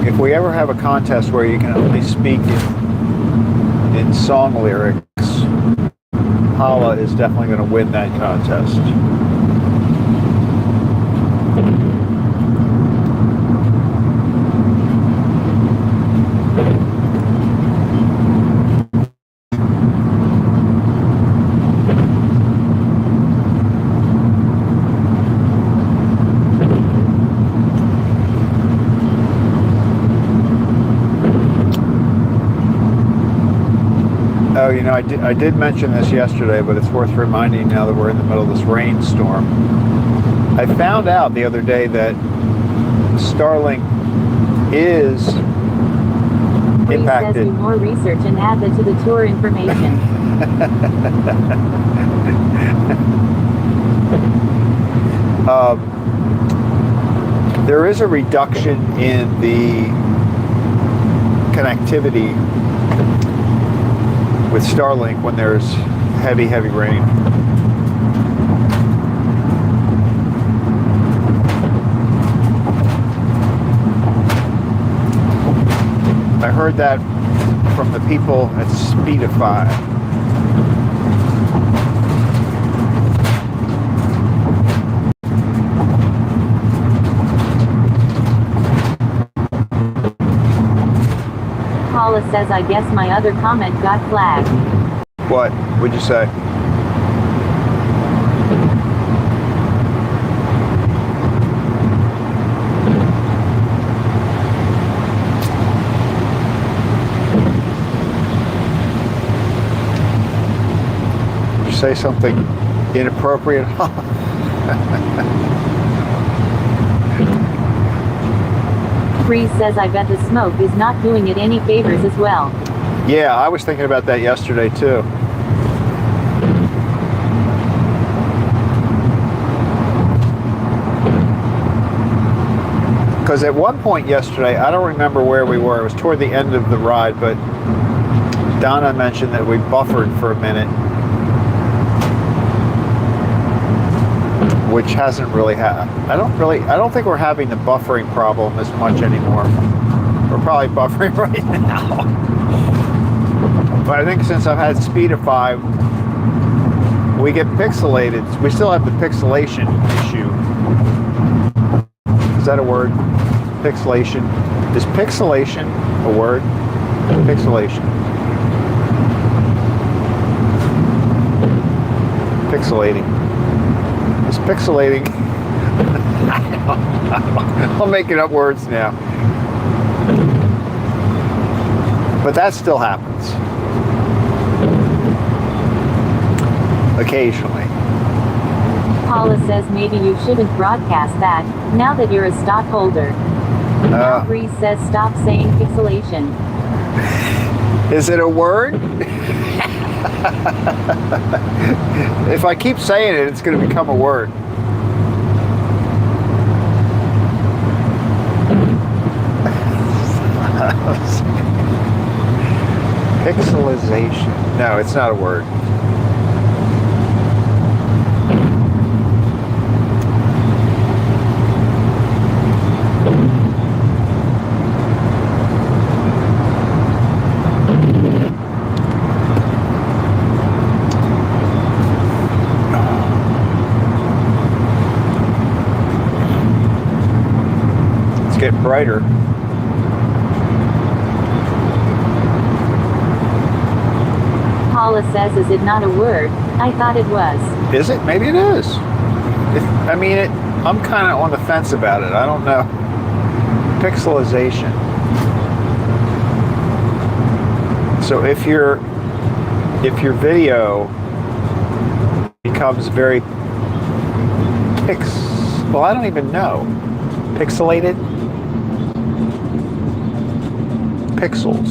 If we ever have a contest where you can only speak in song lyrics, Holla is definitely going to win that contest. Oh, you know, I did mention this yesterday, but it's worth reminding now that we're in the middle of this rainstorm. I found out the other day that Starlink is impacted. Says do more research and add that to the tour information. There is a reduction in the connectivity with Starlink when there's heavy rain. I heard that from the people at Speedify. Holla says I guess my other comment got flagged. What? What'd you say? say something inappropriate? Bree says I bet the smoke is not doing it any favors as well. Yeah, I was thinking about that yesterday too. Because at one point yesterday, I don't remember where we were. It was toward the end of the ride, but Donna mentioned that we buffered for a minute, which hasn't really happened. I don't think we're having the buffering problem as much anymore. We're probably buffering right now. But I think since I've had speed of 5, we get pixelated. We still have the pixelation issue. Is that a word? Pixelation. Is pixelation a word? Pixelation. Pixelating. Is pixelating? I'm making up words now. But that still happens. Occasionally. Holla says maybe you shouldn't broadcast that, now that you're a stockholder. Now Bree says stop saying pixelation. Is it a word? If I keep saying it, it's going to become a word. Pixelization. No, it's not a word. Get brighter. Holla says, is it not a word? I thought it was. Is it? Maybe it is. I mean, I'm kind of on the fence about it. I don't know. Pixelization. So if your video becomes very well, I don't even know. Pixelated? Pixels.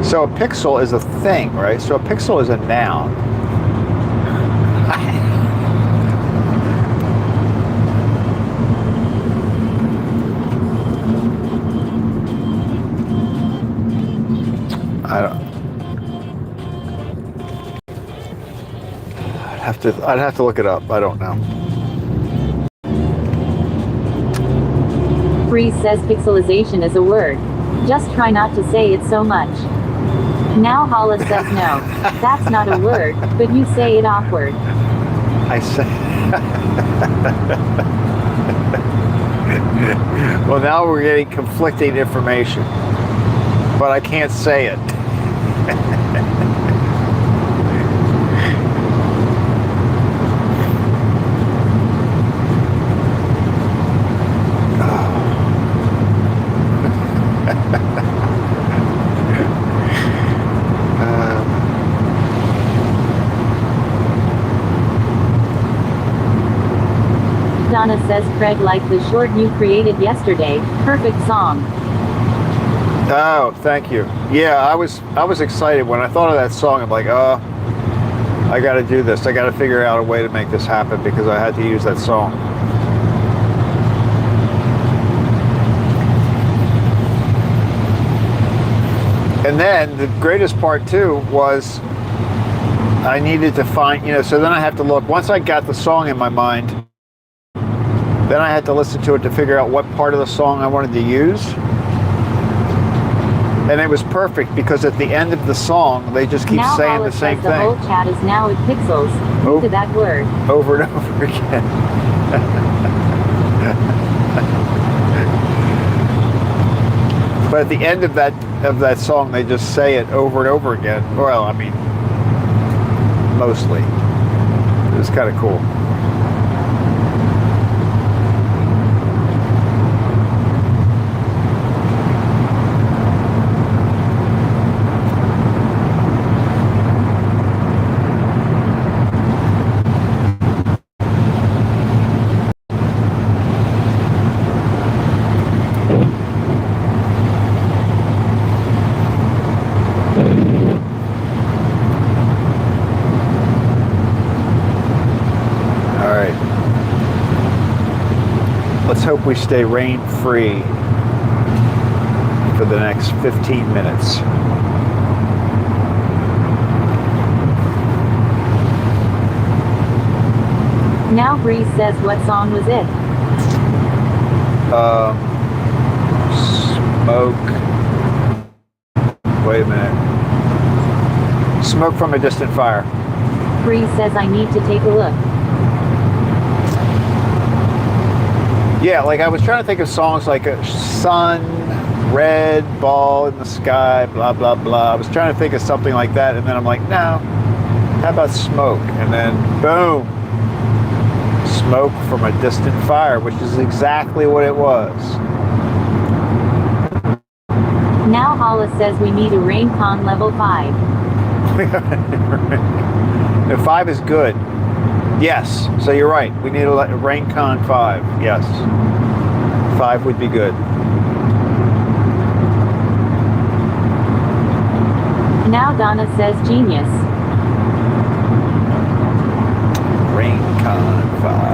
So a pixel is a thing, right? So a pixel is a noun. I'd have to look it up. I don't know. Bree says pixelization is a word. Just try not to say it so much. Now Holla says no. That's not a word, but you say it awkward. I say. Well, now we're getting conflicting information, but I can't say it. Donna says Craig liked the short you created yesterday. Perfect song. Oh, thank you. Yeah, I was excited when I thought of that song. I'm like, oh, I got to do this. I got to figure out a way to make this happen because I had to use that song. And then the greatest part too was I needed to find, so then I have to look. Once I got the song in my mind, then I had to listen to it to figure out what part of the song I wanted to use. And it was perfect because at the end of the song, they just keep now saying Holla the same says thing. The whole chat is now at pixels. Into that word. Over and over again. But at the end of that song, they just say it over and over again. Well, I mean, mostly. It was kind of cool. hope we stay rain-free for the next 15 minutes. Now Breeze says, what song was it? Smoke. Wait a minute. Smoke from a Distant Fire. Breeze says, I need to take a look. Yeah, like I was trying to think of songs like a sun, red ball in the sky, blah, blah, blah. I was trying to think of something like that, and then I'm like, no, how about Smoke? And then, boom, Smoke from a Distant Fire, which is exactly what it was. Now Holla says we need a rain con level 5. No, 5 is good. Yes, so you're right. We need a rain con 5. Yes, 5 would be good. Now Donna says genius. Rain con 5.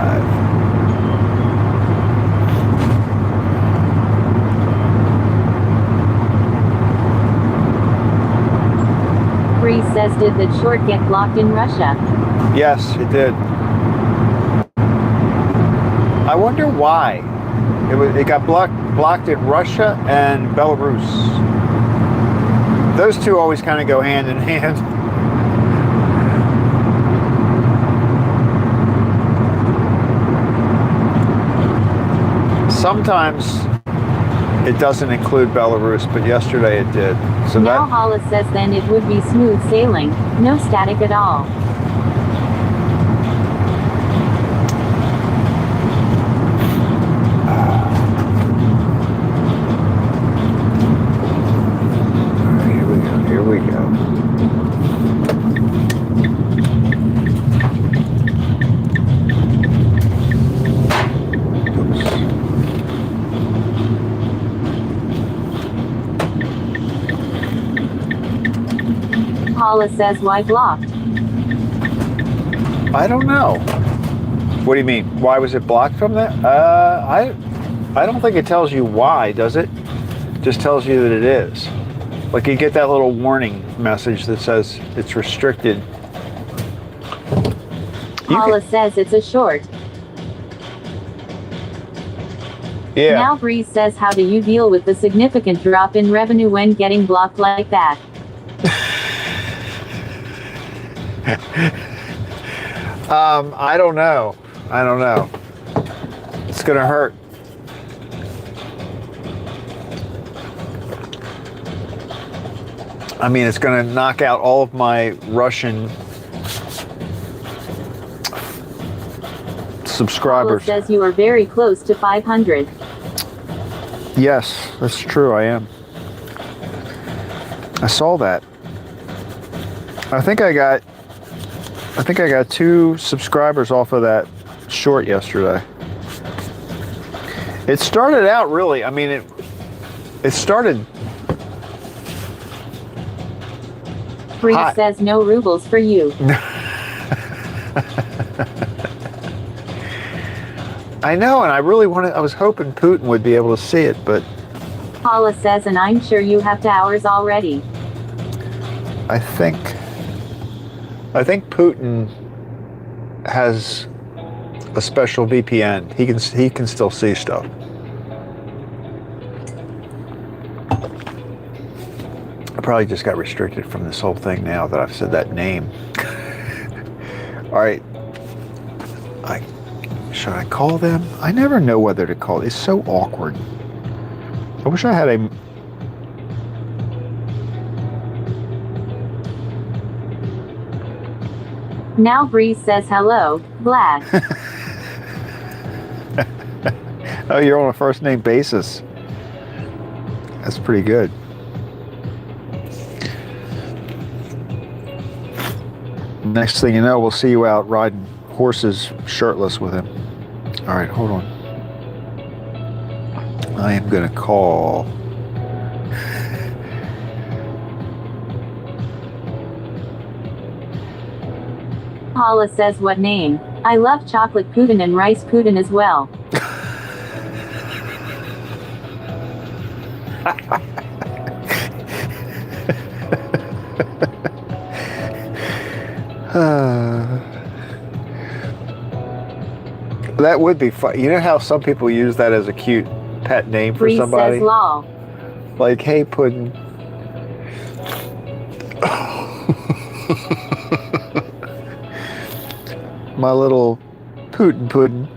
Breeze says, did that short get blocked in Russia? Yes, it did. I wonder why. It got blocked in Russia and Belarus. Those two always kind of go hand in hand. Sometimes it doesn't include Belarus, but yesterday it did. So now that, Holla says then it would be smooth sailing, no static at all. Here we go. Holla says, why blocked? I don't know. What do you mean? Why was it blocked from that? I don't think it tells you why, does it? It just tells you that it is. Like you get that little warning message that says it's restricted. Holla says it's a short. Yeah. Now Breeze says, how do you deal with the significant drop in revenue when getting blocked like that? I don't know. I don't know. It's gonna hurt. I mean, it's gonna knock out all of my Russian subscribers. Holla says you are very close to 500. Yes, that's true. I am. I saw that. I think I got 2 subscribers off of that short yesterday. It started out really, I mean, it started Breeze hot. says no rubles for you. I know, and I really wanted, I was hoping Putin would be able to see it, but Holla says, and I'm sure you have hours already. I think Putin has a special VPN. He can still see stuff. I probably just got restricted from this whole thing now that I've said that name. All right. Should I call them? I never know whether to call. It's so awkward. I wish I had a... Now Breeze says hello, Vlad. Oh, you're on a first name basis. That's pretty good. Next thing you know, we'll see you out riding horses shirtless with him. All right, hold on. I am going to call. Holla says what name? I love chocolate pudding and rice pudding as well. That would be fun. You know how some people use that as a cute pet name for Bree somebody? says lol. Like, hey, Puddin'. My little Putin.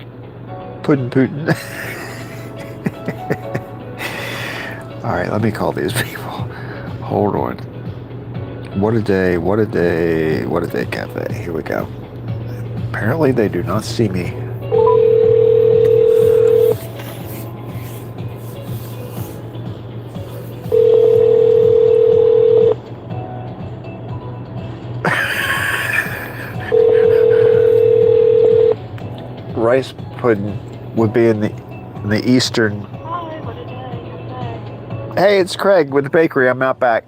Putin. All right, let me call these people. Hold on. WhatADay Cafe. Here we go. Apparently they do not see me. Rice pudding would be in the eastern. Hi, WhatADay? Hey, it's Craig with the bakery. I'm out back.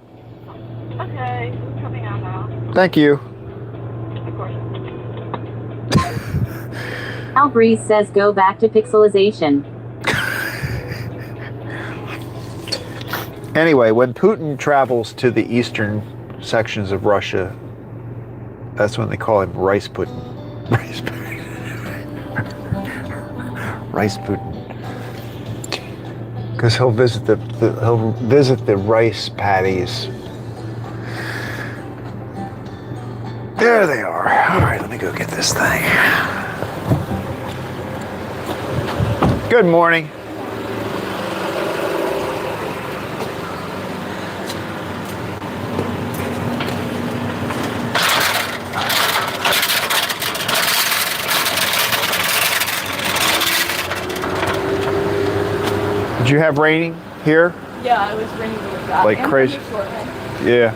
Okay, I'm coming out now. Thank you. Of course. Al Breeze says go back to Pixelization. Anyway, when Putin travels to the eastern sections of Russia, that's when they call him rice pudding. Rice pudding. Rice pudding. Because he'll visit the rice paddies. There they are. All right, let me go get this thing. Good morning. Did you have raining here? Yeah, it was raining really bad. Like And crazy? thunderstorming. Yeah.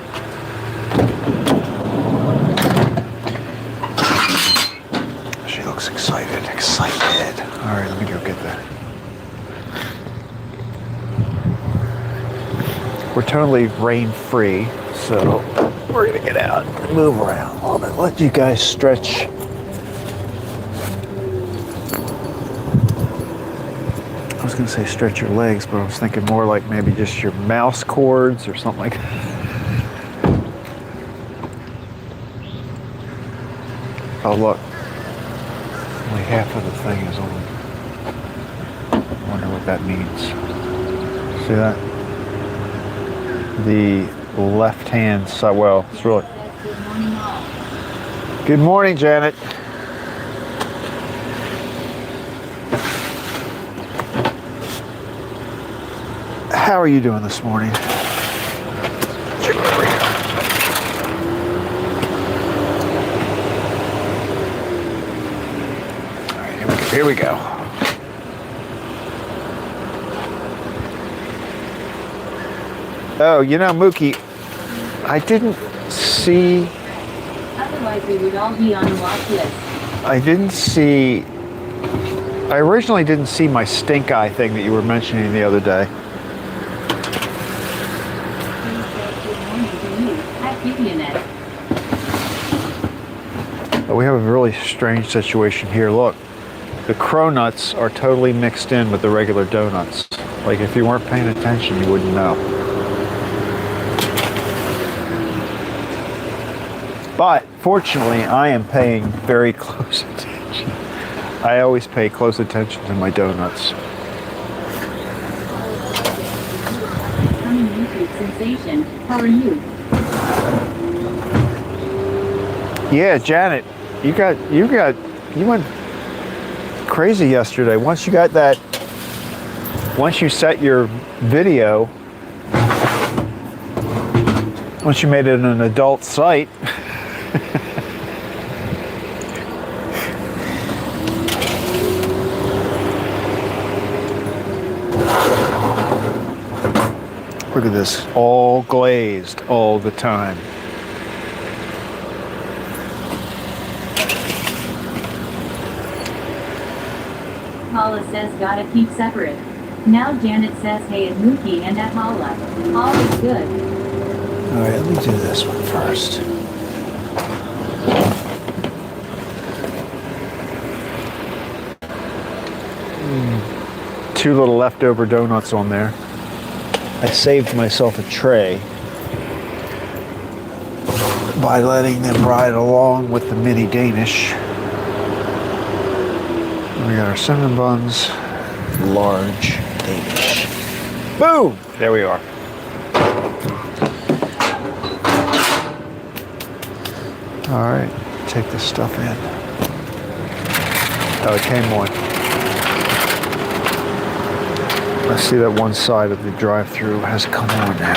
She looks excited. All right, let me go get that. We're totally rain free, so we're gonna get out and move around a little bit. Let you guys stretch. I was gonna say stretch your legs, but I was thinking more like maybe just your mouse cords or something like that. Oh look, only half of the thing is on. I wonder what that means. See that? The left-hand side, well, it's really... Good morning, Janet. How are you doing this morning? All right, here we go. Oh, you know, Mookie, I didn't see... Otherwise we would all be on the watch list. I didn't see... I originally didn't see my stink eye thing that you were mentioning the other day. But we have a really strange situation here. Look, the Cronuts are totally mixed in with the regular donuts. Like if you weren't paying attention, you wouldn't know. But fortunately, I am paying very close attention. I always pay close attention to my donuts. Sensation. How are you? Yeah, Janet, you went crazy yesterday. Once you set your video, once you made it an adult site, look at this, all glazed all the time. Holla says gotta keep separate. Now Janet says hey at Mookie and at Holla. All is good. All right, let me do this one first. Two little leftover donuts on there. I saved myself a tray by letting them ride along with the mini Danish. We got our cinnamon buns, large Danish. Boom! There we are. All right, take this stuff in. Oh, it came on. I see that one side of the drive-thru has come on now.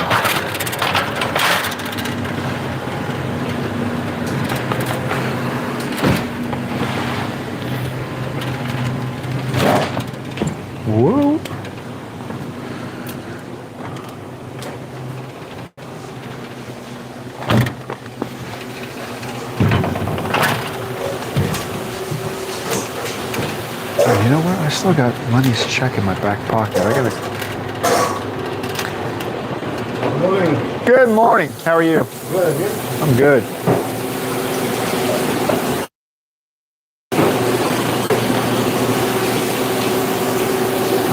Whoa. You know what? I still got Lenny's check in my back pocket. I gotta. Good morning. Good morning. How are you? Good. I'm good.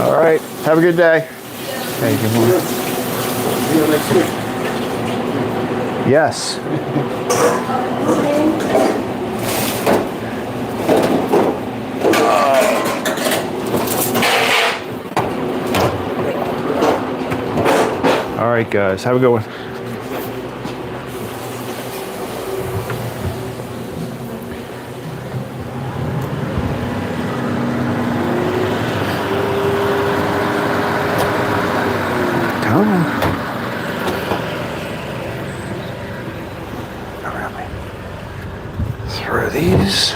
All right. Have a good day. Hey, good morning. See you next week. Yes. All right, guys. Have a good one. Come on. Around me. Throw these.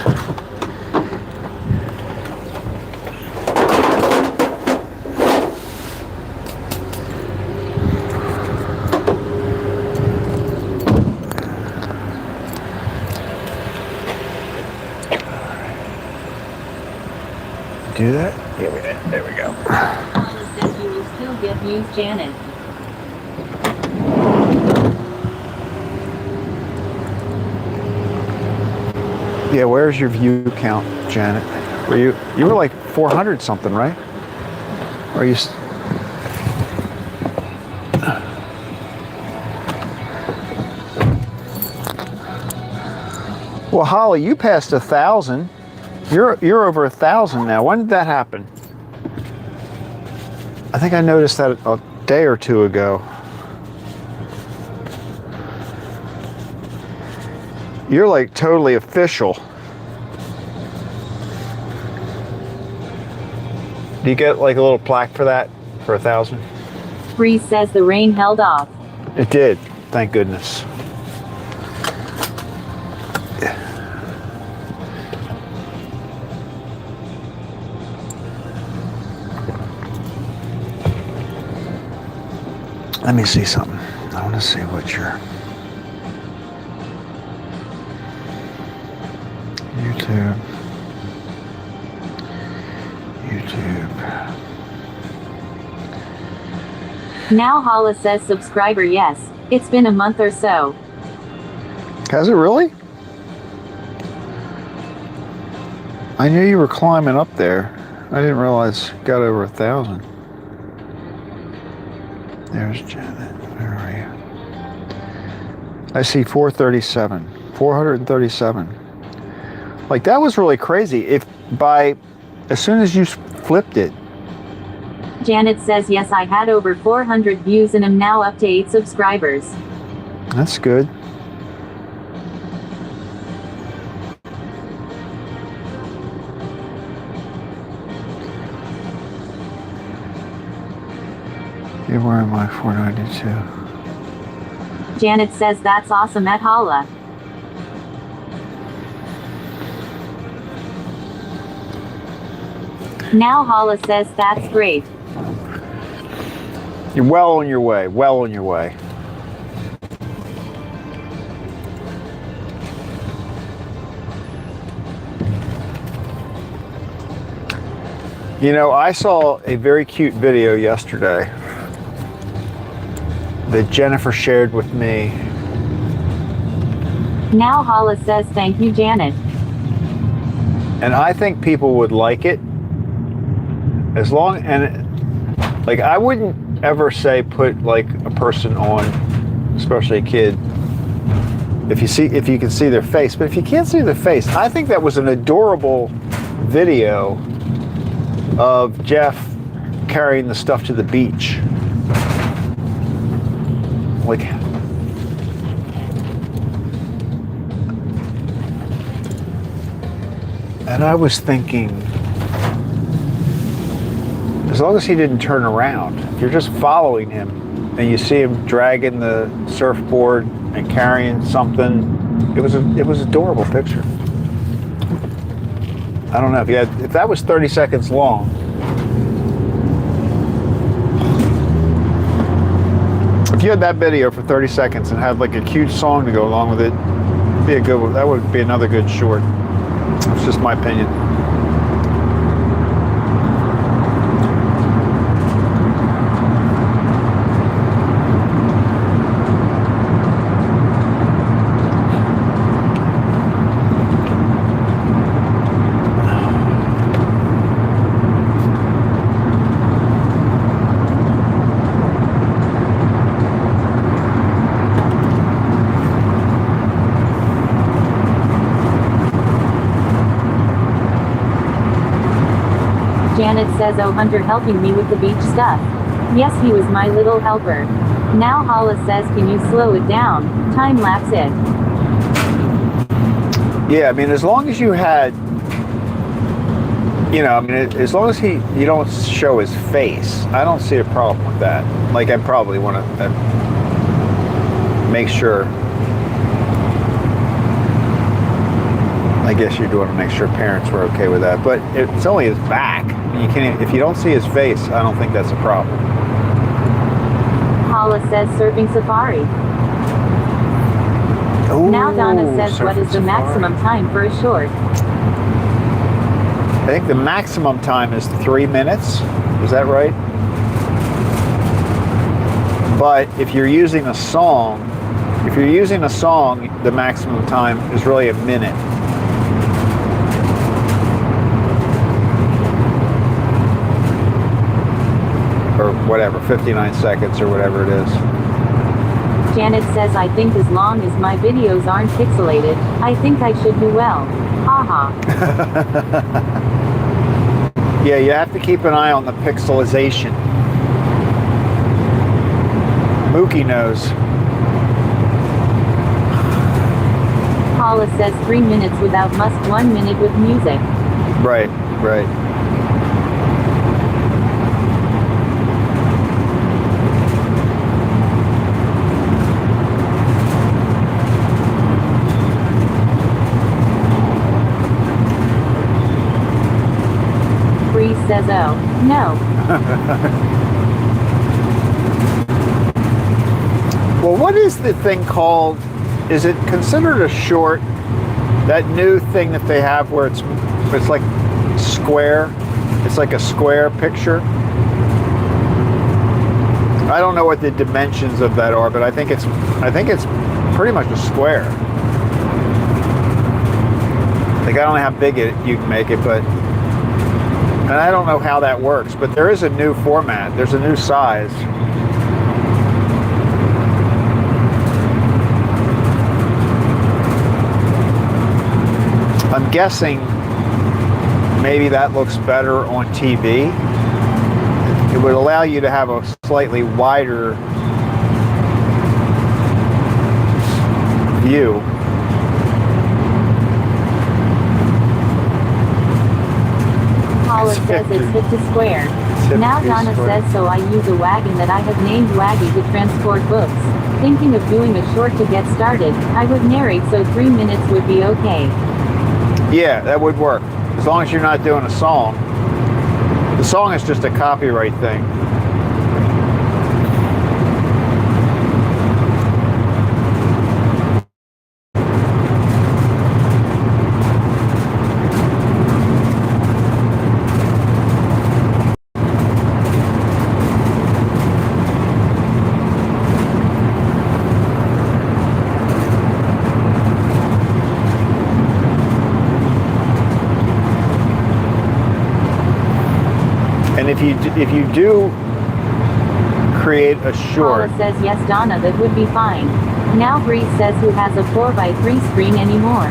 Do that? Yeah, we did. There we go. Holla says you will still get views, Janet. Yeah, where's your view count, Janet? Were you were like 400 something, right? Or are you? Well, Holla, you passed 1,000. You're over 1,000 now. When did that happen? I think I noticed that a day or two ago. You're like totally official. Do you get like a little plaque for that? For 1,000? Bree says the rain held off. It did. Thank goodness. Let me see something. I want to see what you're... YouTube. Now Holla says subscriber yes. It's been a month or so. Has it really? I knew you were climbing up there. I didn't realize you got over 1,000. There's Janet. Where are you? I see 437. 437. Like, that was really crazy. If as soon as you flipped it. Janet says yes, I had over 400 views and am now up to 8 subscribers. That's good. You're wearing my 492. Janet says that's awesome at Holla. Now Holla says that's great. You're well on your way. Well on your way. You know, I saw a very cute video yesterday that Jennifer shared with me. Now Holla says thank you, Janet. And I think people would like it as long, and like I wouldn't ever say put like a person on, especially a kid, if you can see their face. But if you can't see their face, I think that was an adorable video of Jeff carrying the stuff to the beach. Like, and I was thinking, as long as he didn't turn around, if you're just following him and you see him dragging the surfboard and carrying something, it was an adorable picture. I don't know if that was 30 seconds long. If you had that video for 30 seconds and had like a cute song to go along with it, it'd be a good one. That would be another good short. It's just my opinion. Janet says, oh, Hunter helping me with the beach stuff. Yes, he was my little helper. Now Holla says, can you slow it down? Time lapse it. Yeah, I mean, as long as you had, as long as you don't show his face, I don't see a problem with that. Like, I probably want to make sure. I guess you'd want to make sure parents were okay with that, but it's only his back. You can't. If you don't see his face, I don't think that's a problem. Holla says, surfing safari. Ooh, Now Donna says, what is the safari. maximum time for a short? I think the maximum time is 3 minutes. Is that right? But if you're using a song, the maximum time is really a minute. Or whatever, 59 seconds or whatever it is. Janet says, I think as long as my videos aren't pixelated, I think I should do well. Haha. Yeah, you have to keep an eye on the pixelization. Mookie knows. Holla says 3 minutes without must 1 minute with music. Right, right. Bree says, oh, no. Well, what is the thing called? Is it considered a short? That new thing that they have where it's like square. It's like a square picture. I don't know what the dimensions of that are, but I think it's pretty much a square. Like, I don't know how big you can make it, and I don't know how that works, but there is a new format. There's a new size. I'm guessing maybe that looks better on TV. It would allow you to have a slightly wider view. Holla says it's hip to square. Now Donna says, so I use a wagon that I have named Waggy to transport books. Thinking of doing a short to get started. I would narrate, so 3 minutes would be okay. Yeah, that would work. As long as you're not doing a song. The song is just a copyright thing. And if you do create a short. Holla says yes Donna, that would be fine. Now Breeze says who has a 4x3 screen anymore.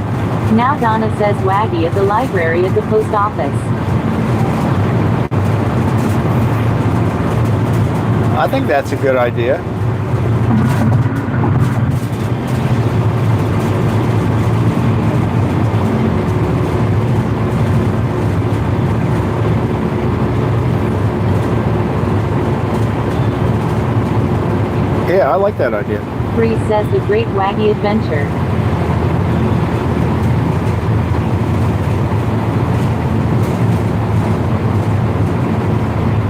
Now Donna says Waggy at the library at the post office. I think that's a good idea. Yeah, I like that idea. Breeze says the Great Waggy Adventure.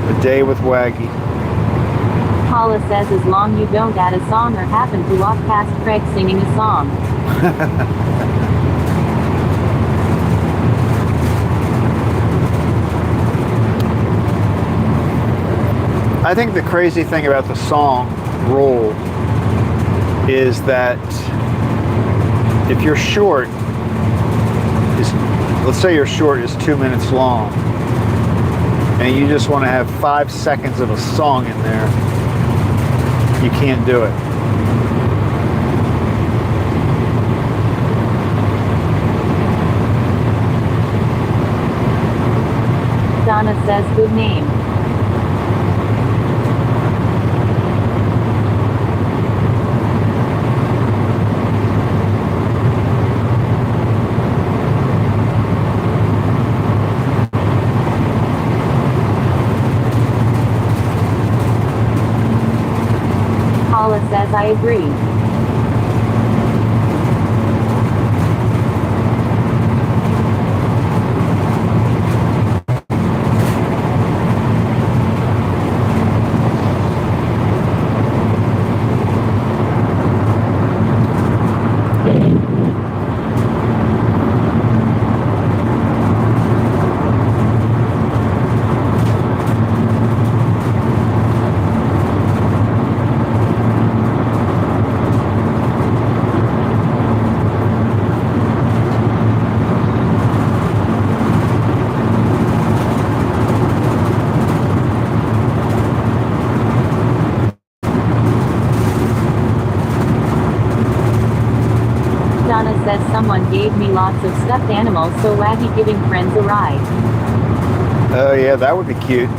A day with Waggy. Holla says as long you don't add a song or happen to walk past Craig singing a song. I think the crazy thing about the song rule is that if your short is, let's say your short is 2 minutes long, and you just want to have 5 seconds of a song in there, you can't do it. Donna says good name. Holla says I agree. Donna says someone gave me lots of stuffed animals, so Waggy giving friends a ride. Oh yeah, that would be cute.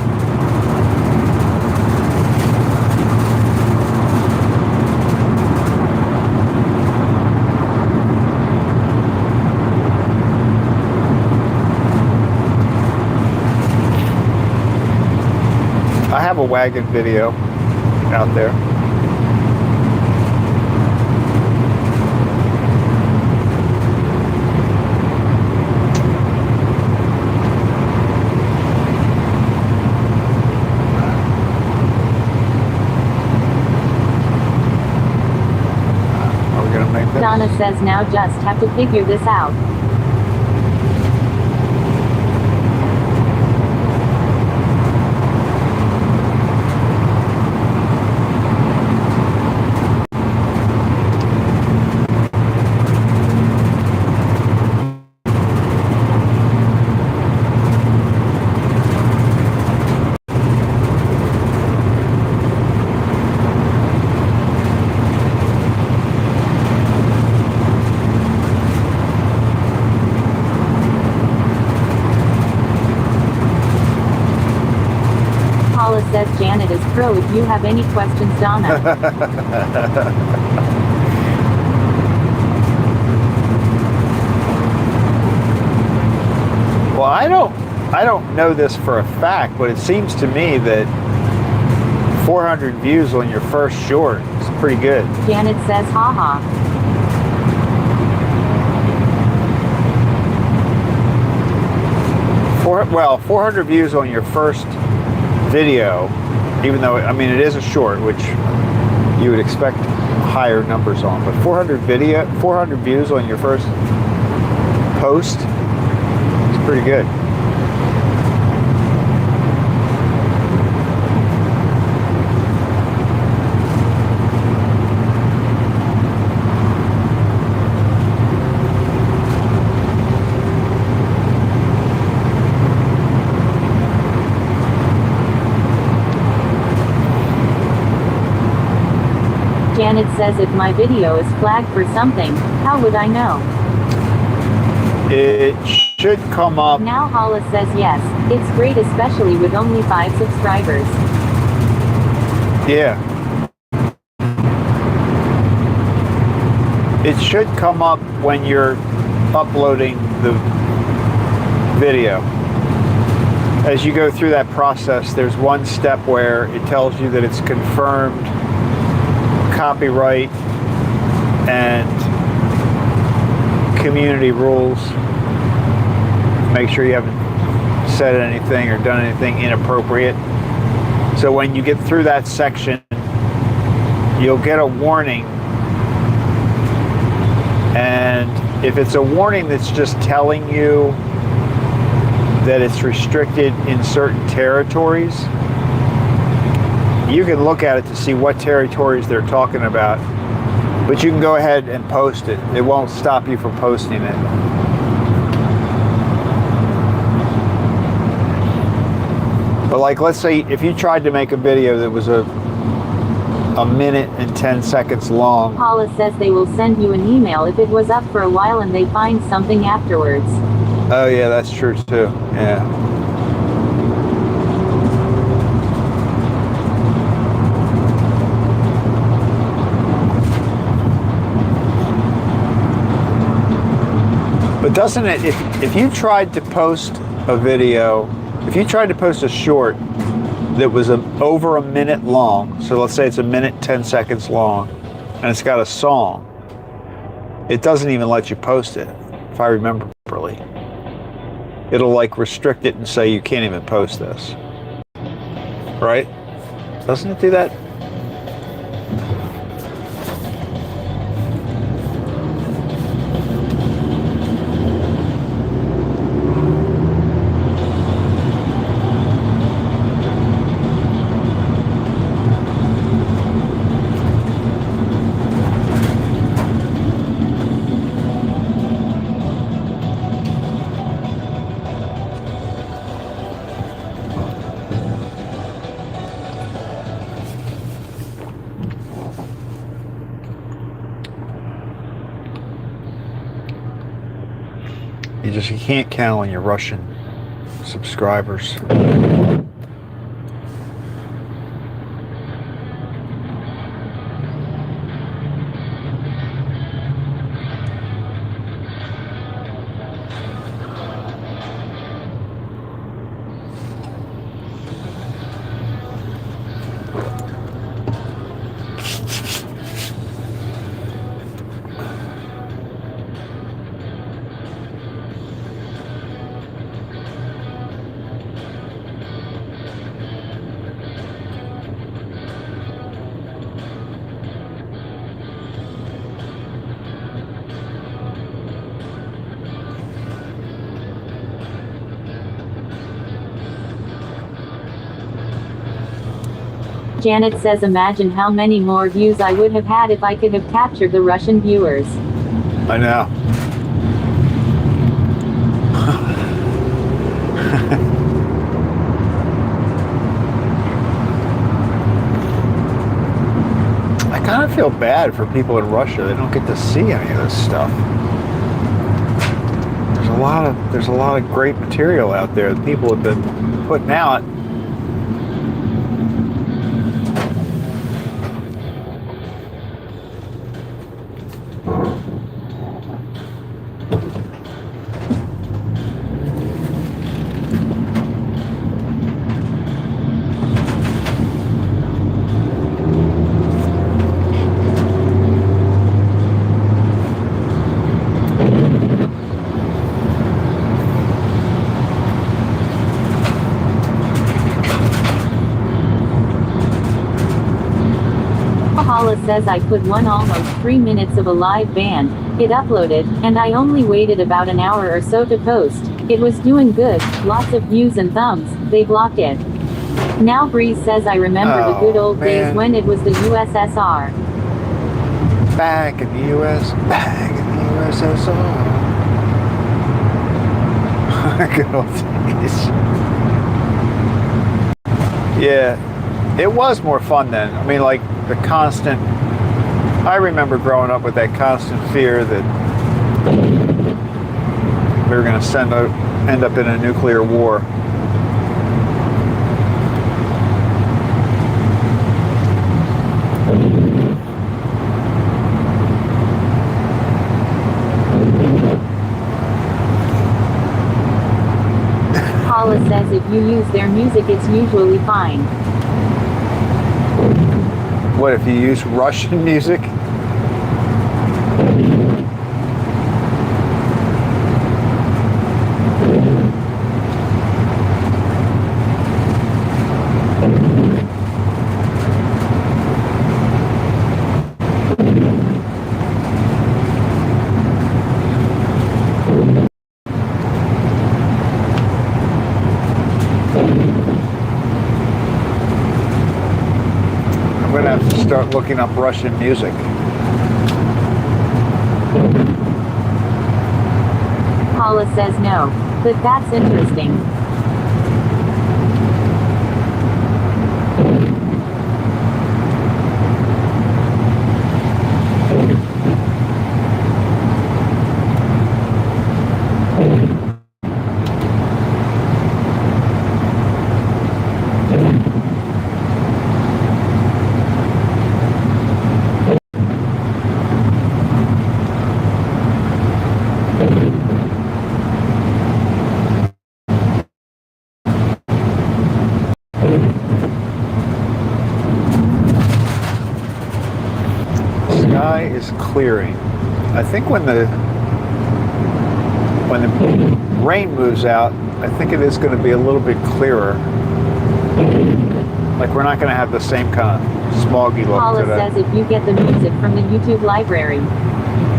I have a Wagon video out there. Are we gonna make that? Donna says now just have to figure this out. Holla says Janet is pro if you have any questions, Donna. Well, I don't know this for a fact, but it seems to me that 400 views on your first short is pretty good. Janet says haha. Well, 400 views on your first video, even though, I mean, it is a short, which you would expect higher numbers on, but 400 views on your first post is pretty good. Janet says if my video is flagged for something, how would I know? It should come up. Now Holla says yes. It's great, especially with only 5 subscribers. Yeah. It should come up when you're uploading the video. As you go through that process, there's one step where it tells you that it's confirmed copyright and community rules. Make sure you haven't said anything or done anything inappropriate. So when you get through that section, you'll get a warning. And if it's a warning that's just telling you that it's restricted in certain territories, you can look at it to see what territories they're talking about. But you can go ahead and post it. It won't stop you from posting it. But like, let's say if you tried to make a video that was a minute and 10 seconds long. Holla says they will send you an email if it was up for a while and they find something afterwards. Oh yeah, that's true too. Yeah. But doesn't it, if you tried to post a video, if you tried to post a short that was over a minute long, so let's say it's a minute 10 seconds long, and it's got a song, it doesn't even let you post it, if I remember properly. It'll like restrict it and say you can't even post this. Right? Doesn't it do that? You can't count on your Russian subscribers. Janet says imagine how many more views I would have had if I could have captured the Russian viewers. I know. I kind of feel bad for people in Russia. They don't get to see any of this stuff. There's a lot of great material out there that people have been putting out. Holla says I put one almost 3 minutes of a live band, it uploaded, and I only waited about an hour or so to post. It was doing good, lots of views and thumbs, they blocked it. Now Breeze says I remember the good old days when it was the USSR. Back in the US, back in the USSR. Good old days. Yeah, it was more fun then. I mean, like the constant I remember growing up with that constant fear that we were going to end up in a nuclear war. Holla says if you use their music it's usually fine. What if you use Russian music? I'm going to have to start looking up Russian music. Holla says no, but that's interesting. Sky is clearing. I think when the rain moves out, I think it is going to be a little bit clearer. Like we're not going to have the same kind of smoggy look Holla today. says if you get the music from the YouTube library.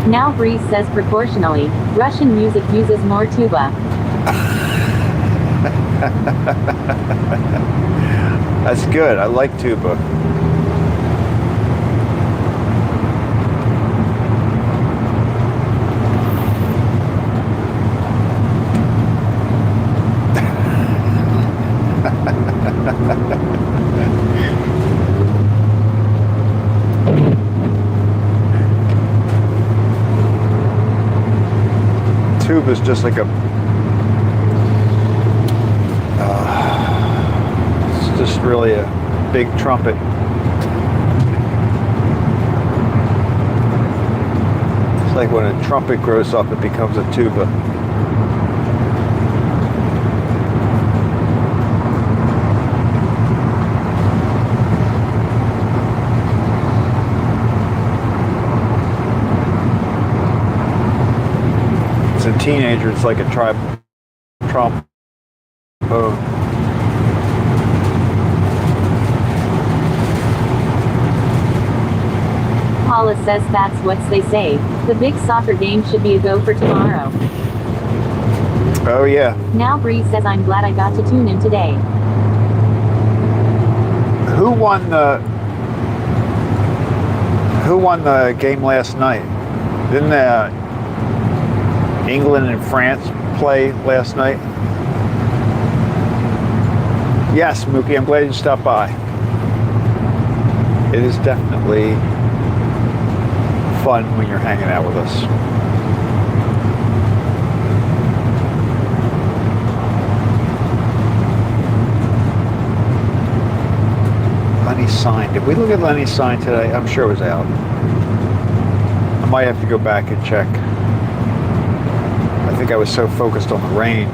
Now Breeze says proportionally, Russian music uses more tuba. That's good. I like tuba. Tuba is just like a it's just really a big trumpet. It's like when a trumpet grows up it becomes a tuba. As a teenager, it's like a trombone. Holla says that's what they say. The big soccer game should be a go for tomorrow. Oh yeah. Now Breeze says I'm glad I got to tune in today. Who won the game last night? Didn't England and France play last night? Yes, Mookie, I'm glad you stopped by. It is definitely fun when you're hanging out with us. Lenny's sign. Did we look at Lenny's sign today? I'm sure it was out. I might have to go back and check. I think I was so focused on the rain.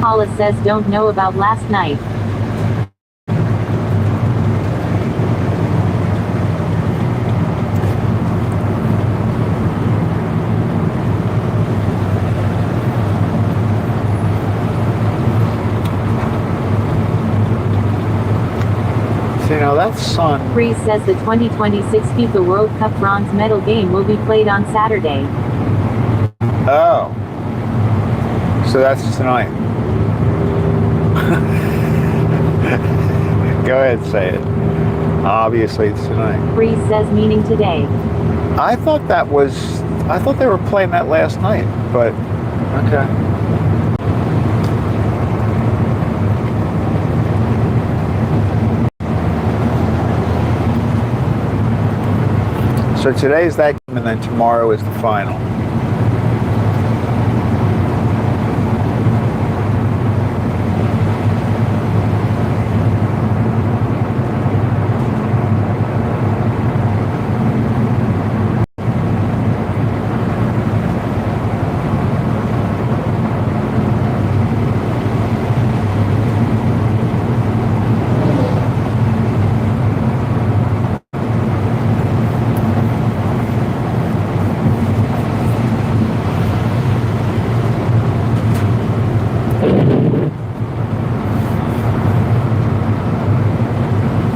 Holla says don't know about last night. See, now that's sun. Bree says the 2026 FIFA World Cup bronze medal game will be played on Saturday. Oh. So that's tonight. Go ahead, say it. Obviously it's tonight. Bree says meaning today. I thought they were playing that last night, but okay. So today's that game, and then tomorrow is the final.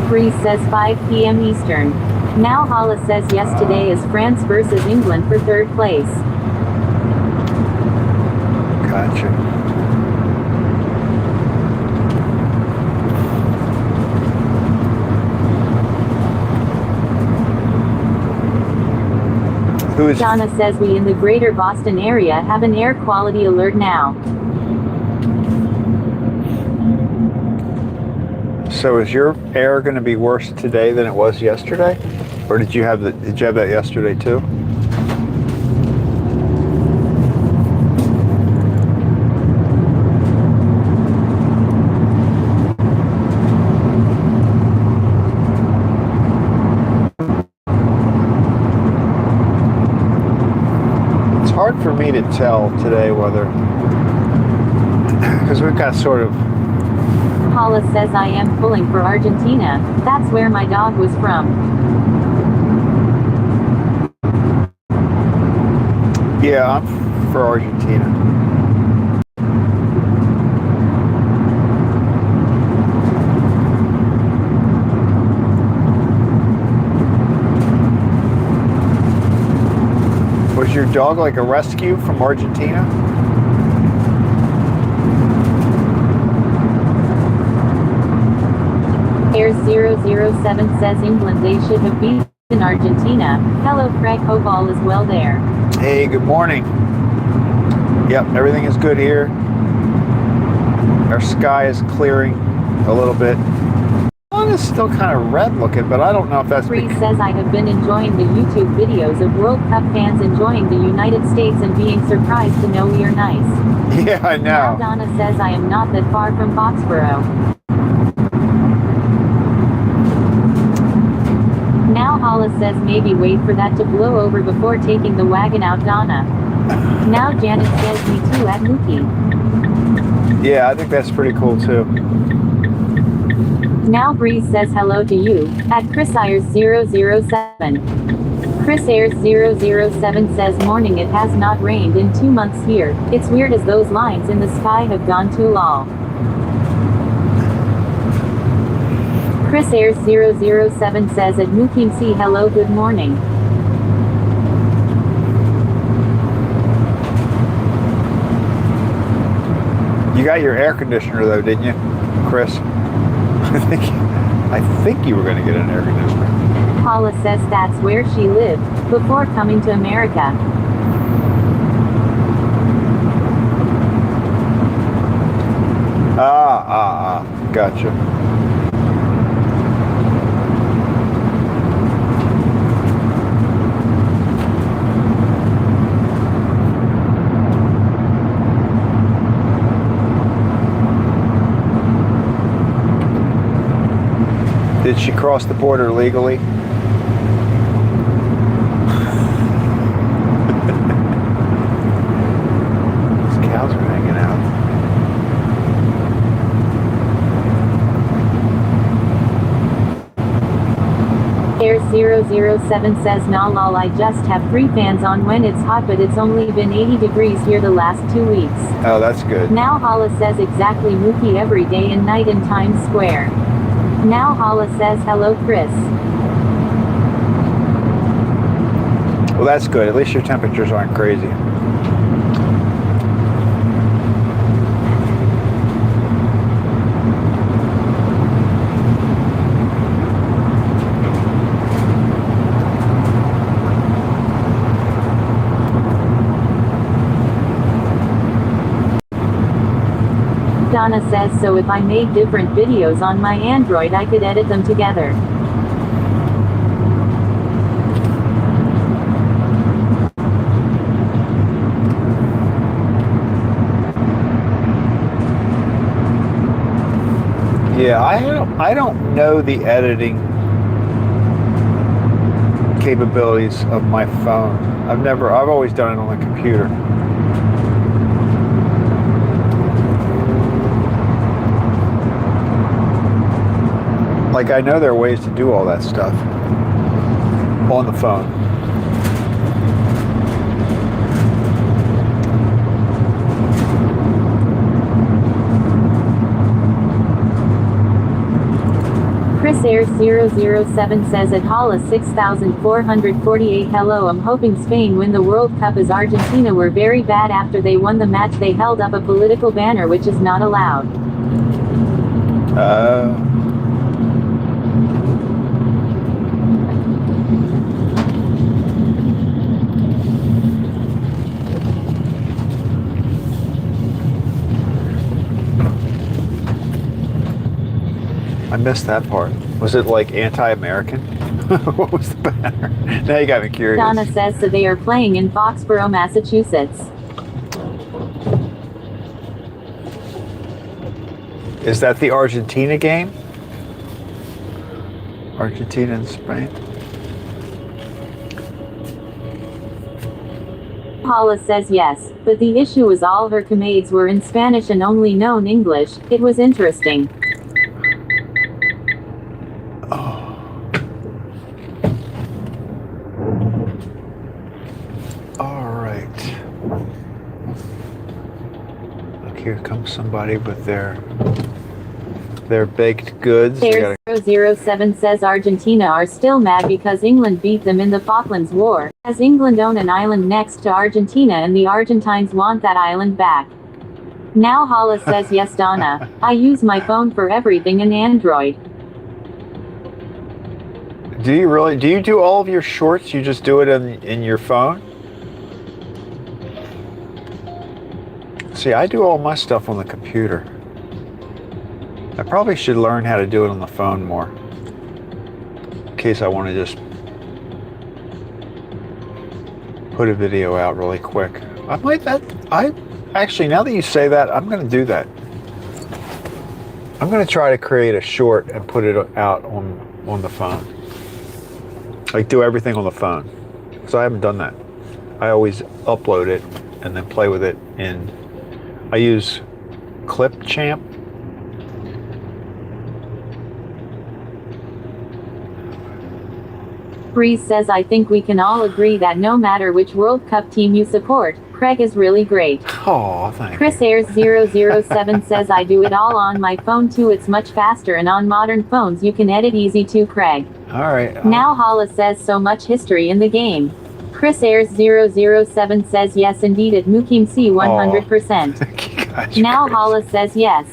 Bree says 5 p.m. Eastern. Now Holla says yes, today is France versus England for third place. Gotcha. Who is Donna says we in the greater Boston area have an air quality alert now. So is your air going to be worse today than it was yesterday? Or did you have that yesterday too? It's hard for me to tell today whether, because we've got sort of, Holla says I am pulling for Argentina. That's where my dog was from. yeah, I'm for Argentina. Was your dog like a rescue from Argentina? Air 007 says England, they should have beaten Argentina. Hello Craig, hope all is well there. Hey, good morning. Yep, everything is good here. Our sky is clearing a little bit. The sun is still kind of red looking, but I don't know if that's Bree says I have been enjoying the YouTube videos of World Cup fans enjoying the United States and being surprised to know we are nice. Yeah, I Now know. Donna says I am not that far from Foxboro. Now Holla says maybe wait for that to blow over before taking the wagon out, Donna. Now Janet says me too at Mookie. Yeah, I think that's pretty cool too. Now Bree says hello to you at Chris Ayers 007. Chris Ayers 007 says morning, it has not rained in 2 months here. It's weird as those lines in the sky have gone too lol. Chris Ayers 007 says at Mookie C hello, good morning. You got your air conditioner though, didn't you, Chris? I think you were going to get an air conditioner. Paula says that's where she lived before coming to America. Gotcha. Did she cross the border legally? These cows are hanging out. Air 007 says nah lol, I just have 3 fans on when it's hot, but it's only been 80 degrees here the last 2 weeks. Oh, that's good. Now Holla says exactly Mookie every day and night in Times Square. Now Holla says hello Chris. Well, that's good. At least your temperatures aren't crazy. Donna says so if I made different videos on my Android I could edit them together. Yeah, I don't know the editing capabilities of my phone. I've always done it on the computer. Like, I know there are ways to do all that stuff on the phone. Chris Ayers 007 says at Holla 6448 hello, I'm hoping Spain win the World Cup as Argentina were very bad after they won the match. They held up a political banner which is not allowed. I missed that part. Was it like anti-American? What was the banner? Now you got me curious. Donna says so they are playing in Foxboro, Massachusetts. Is that the Argentina game? Argentina and Spain? Paula says yes, but the issue was all her commands were in Spanish and only known English. It was interesting. Here comes somebody with their baked goods. Ayers 007 says Argentina are still mad because England beat them in the Falklands War, as England own an island next to Argentina and the Argentines want that island back. Now Holla says yes Donna, I use my phone for everything in Android. Do you really? Do you do all of your shorts? You just do it in your phone? See, I do all my stuff on the computer. I probably should learn how to do it on the phone more. In case I want to just put a video out really quick. Actually, now that you say that, I'm going to do that. I'm going to try to create a short and put it out on the phone. Like, do everything on the phone. Because I haven't done that. I always upload it and then play with it I use Clipchamp. Breeze says I think we can all agree that no matter which World Cup team you support, Craig is really great. Oh, thank Chris Ayers 007 says I do it all on my phone too, it's much faster and on modern phones you can edit easy too Craig. Alright. Now Holla says so much history in the game. Chris Ayers 007 says yes indeed at Mookie C 100%. Now Holla says yes.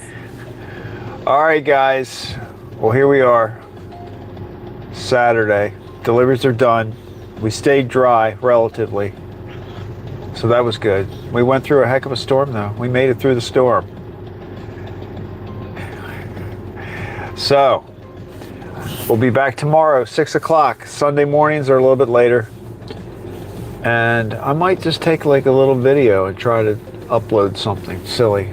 Alright guys, well here we are. Saturday. Deliveries are done. We stayed dry, relatively. So that was good. We went through a heck of a storm though. We made it through the storm. So, we'll be back tomorrow, 6 o'clock. Sunday mornings are a little bit later. And I might just take like a little video and try to upload something silly.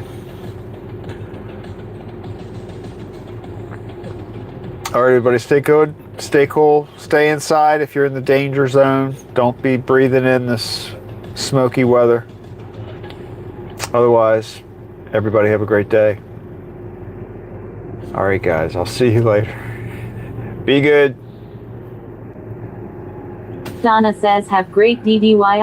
All right, everybody, stay good, stay cool, stay inside if you're in the danger zone. Don't be breathing in this smoky weather. Otherwise, everybody have a great day. All right, guys, I'll see you later. Be good. Donna says have great DDY.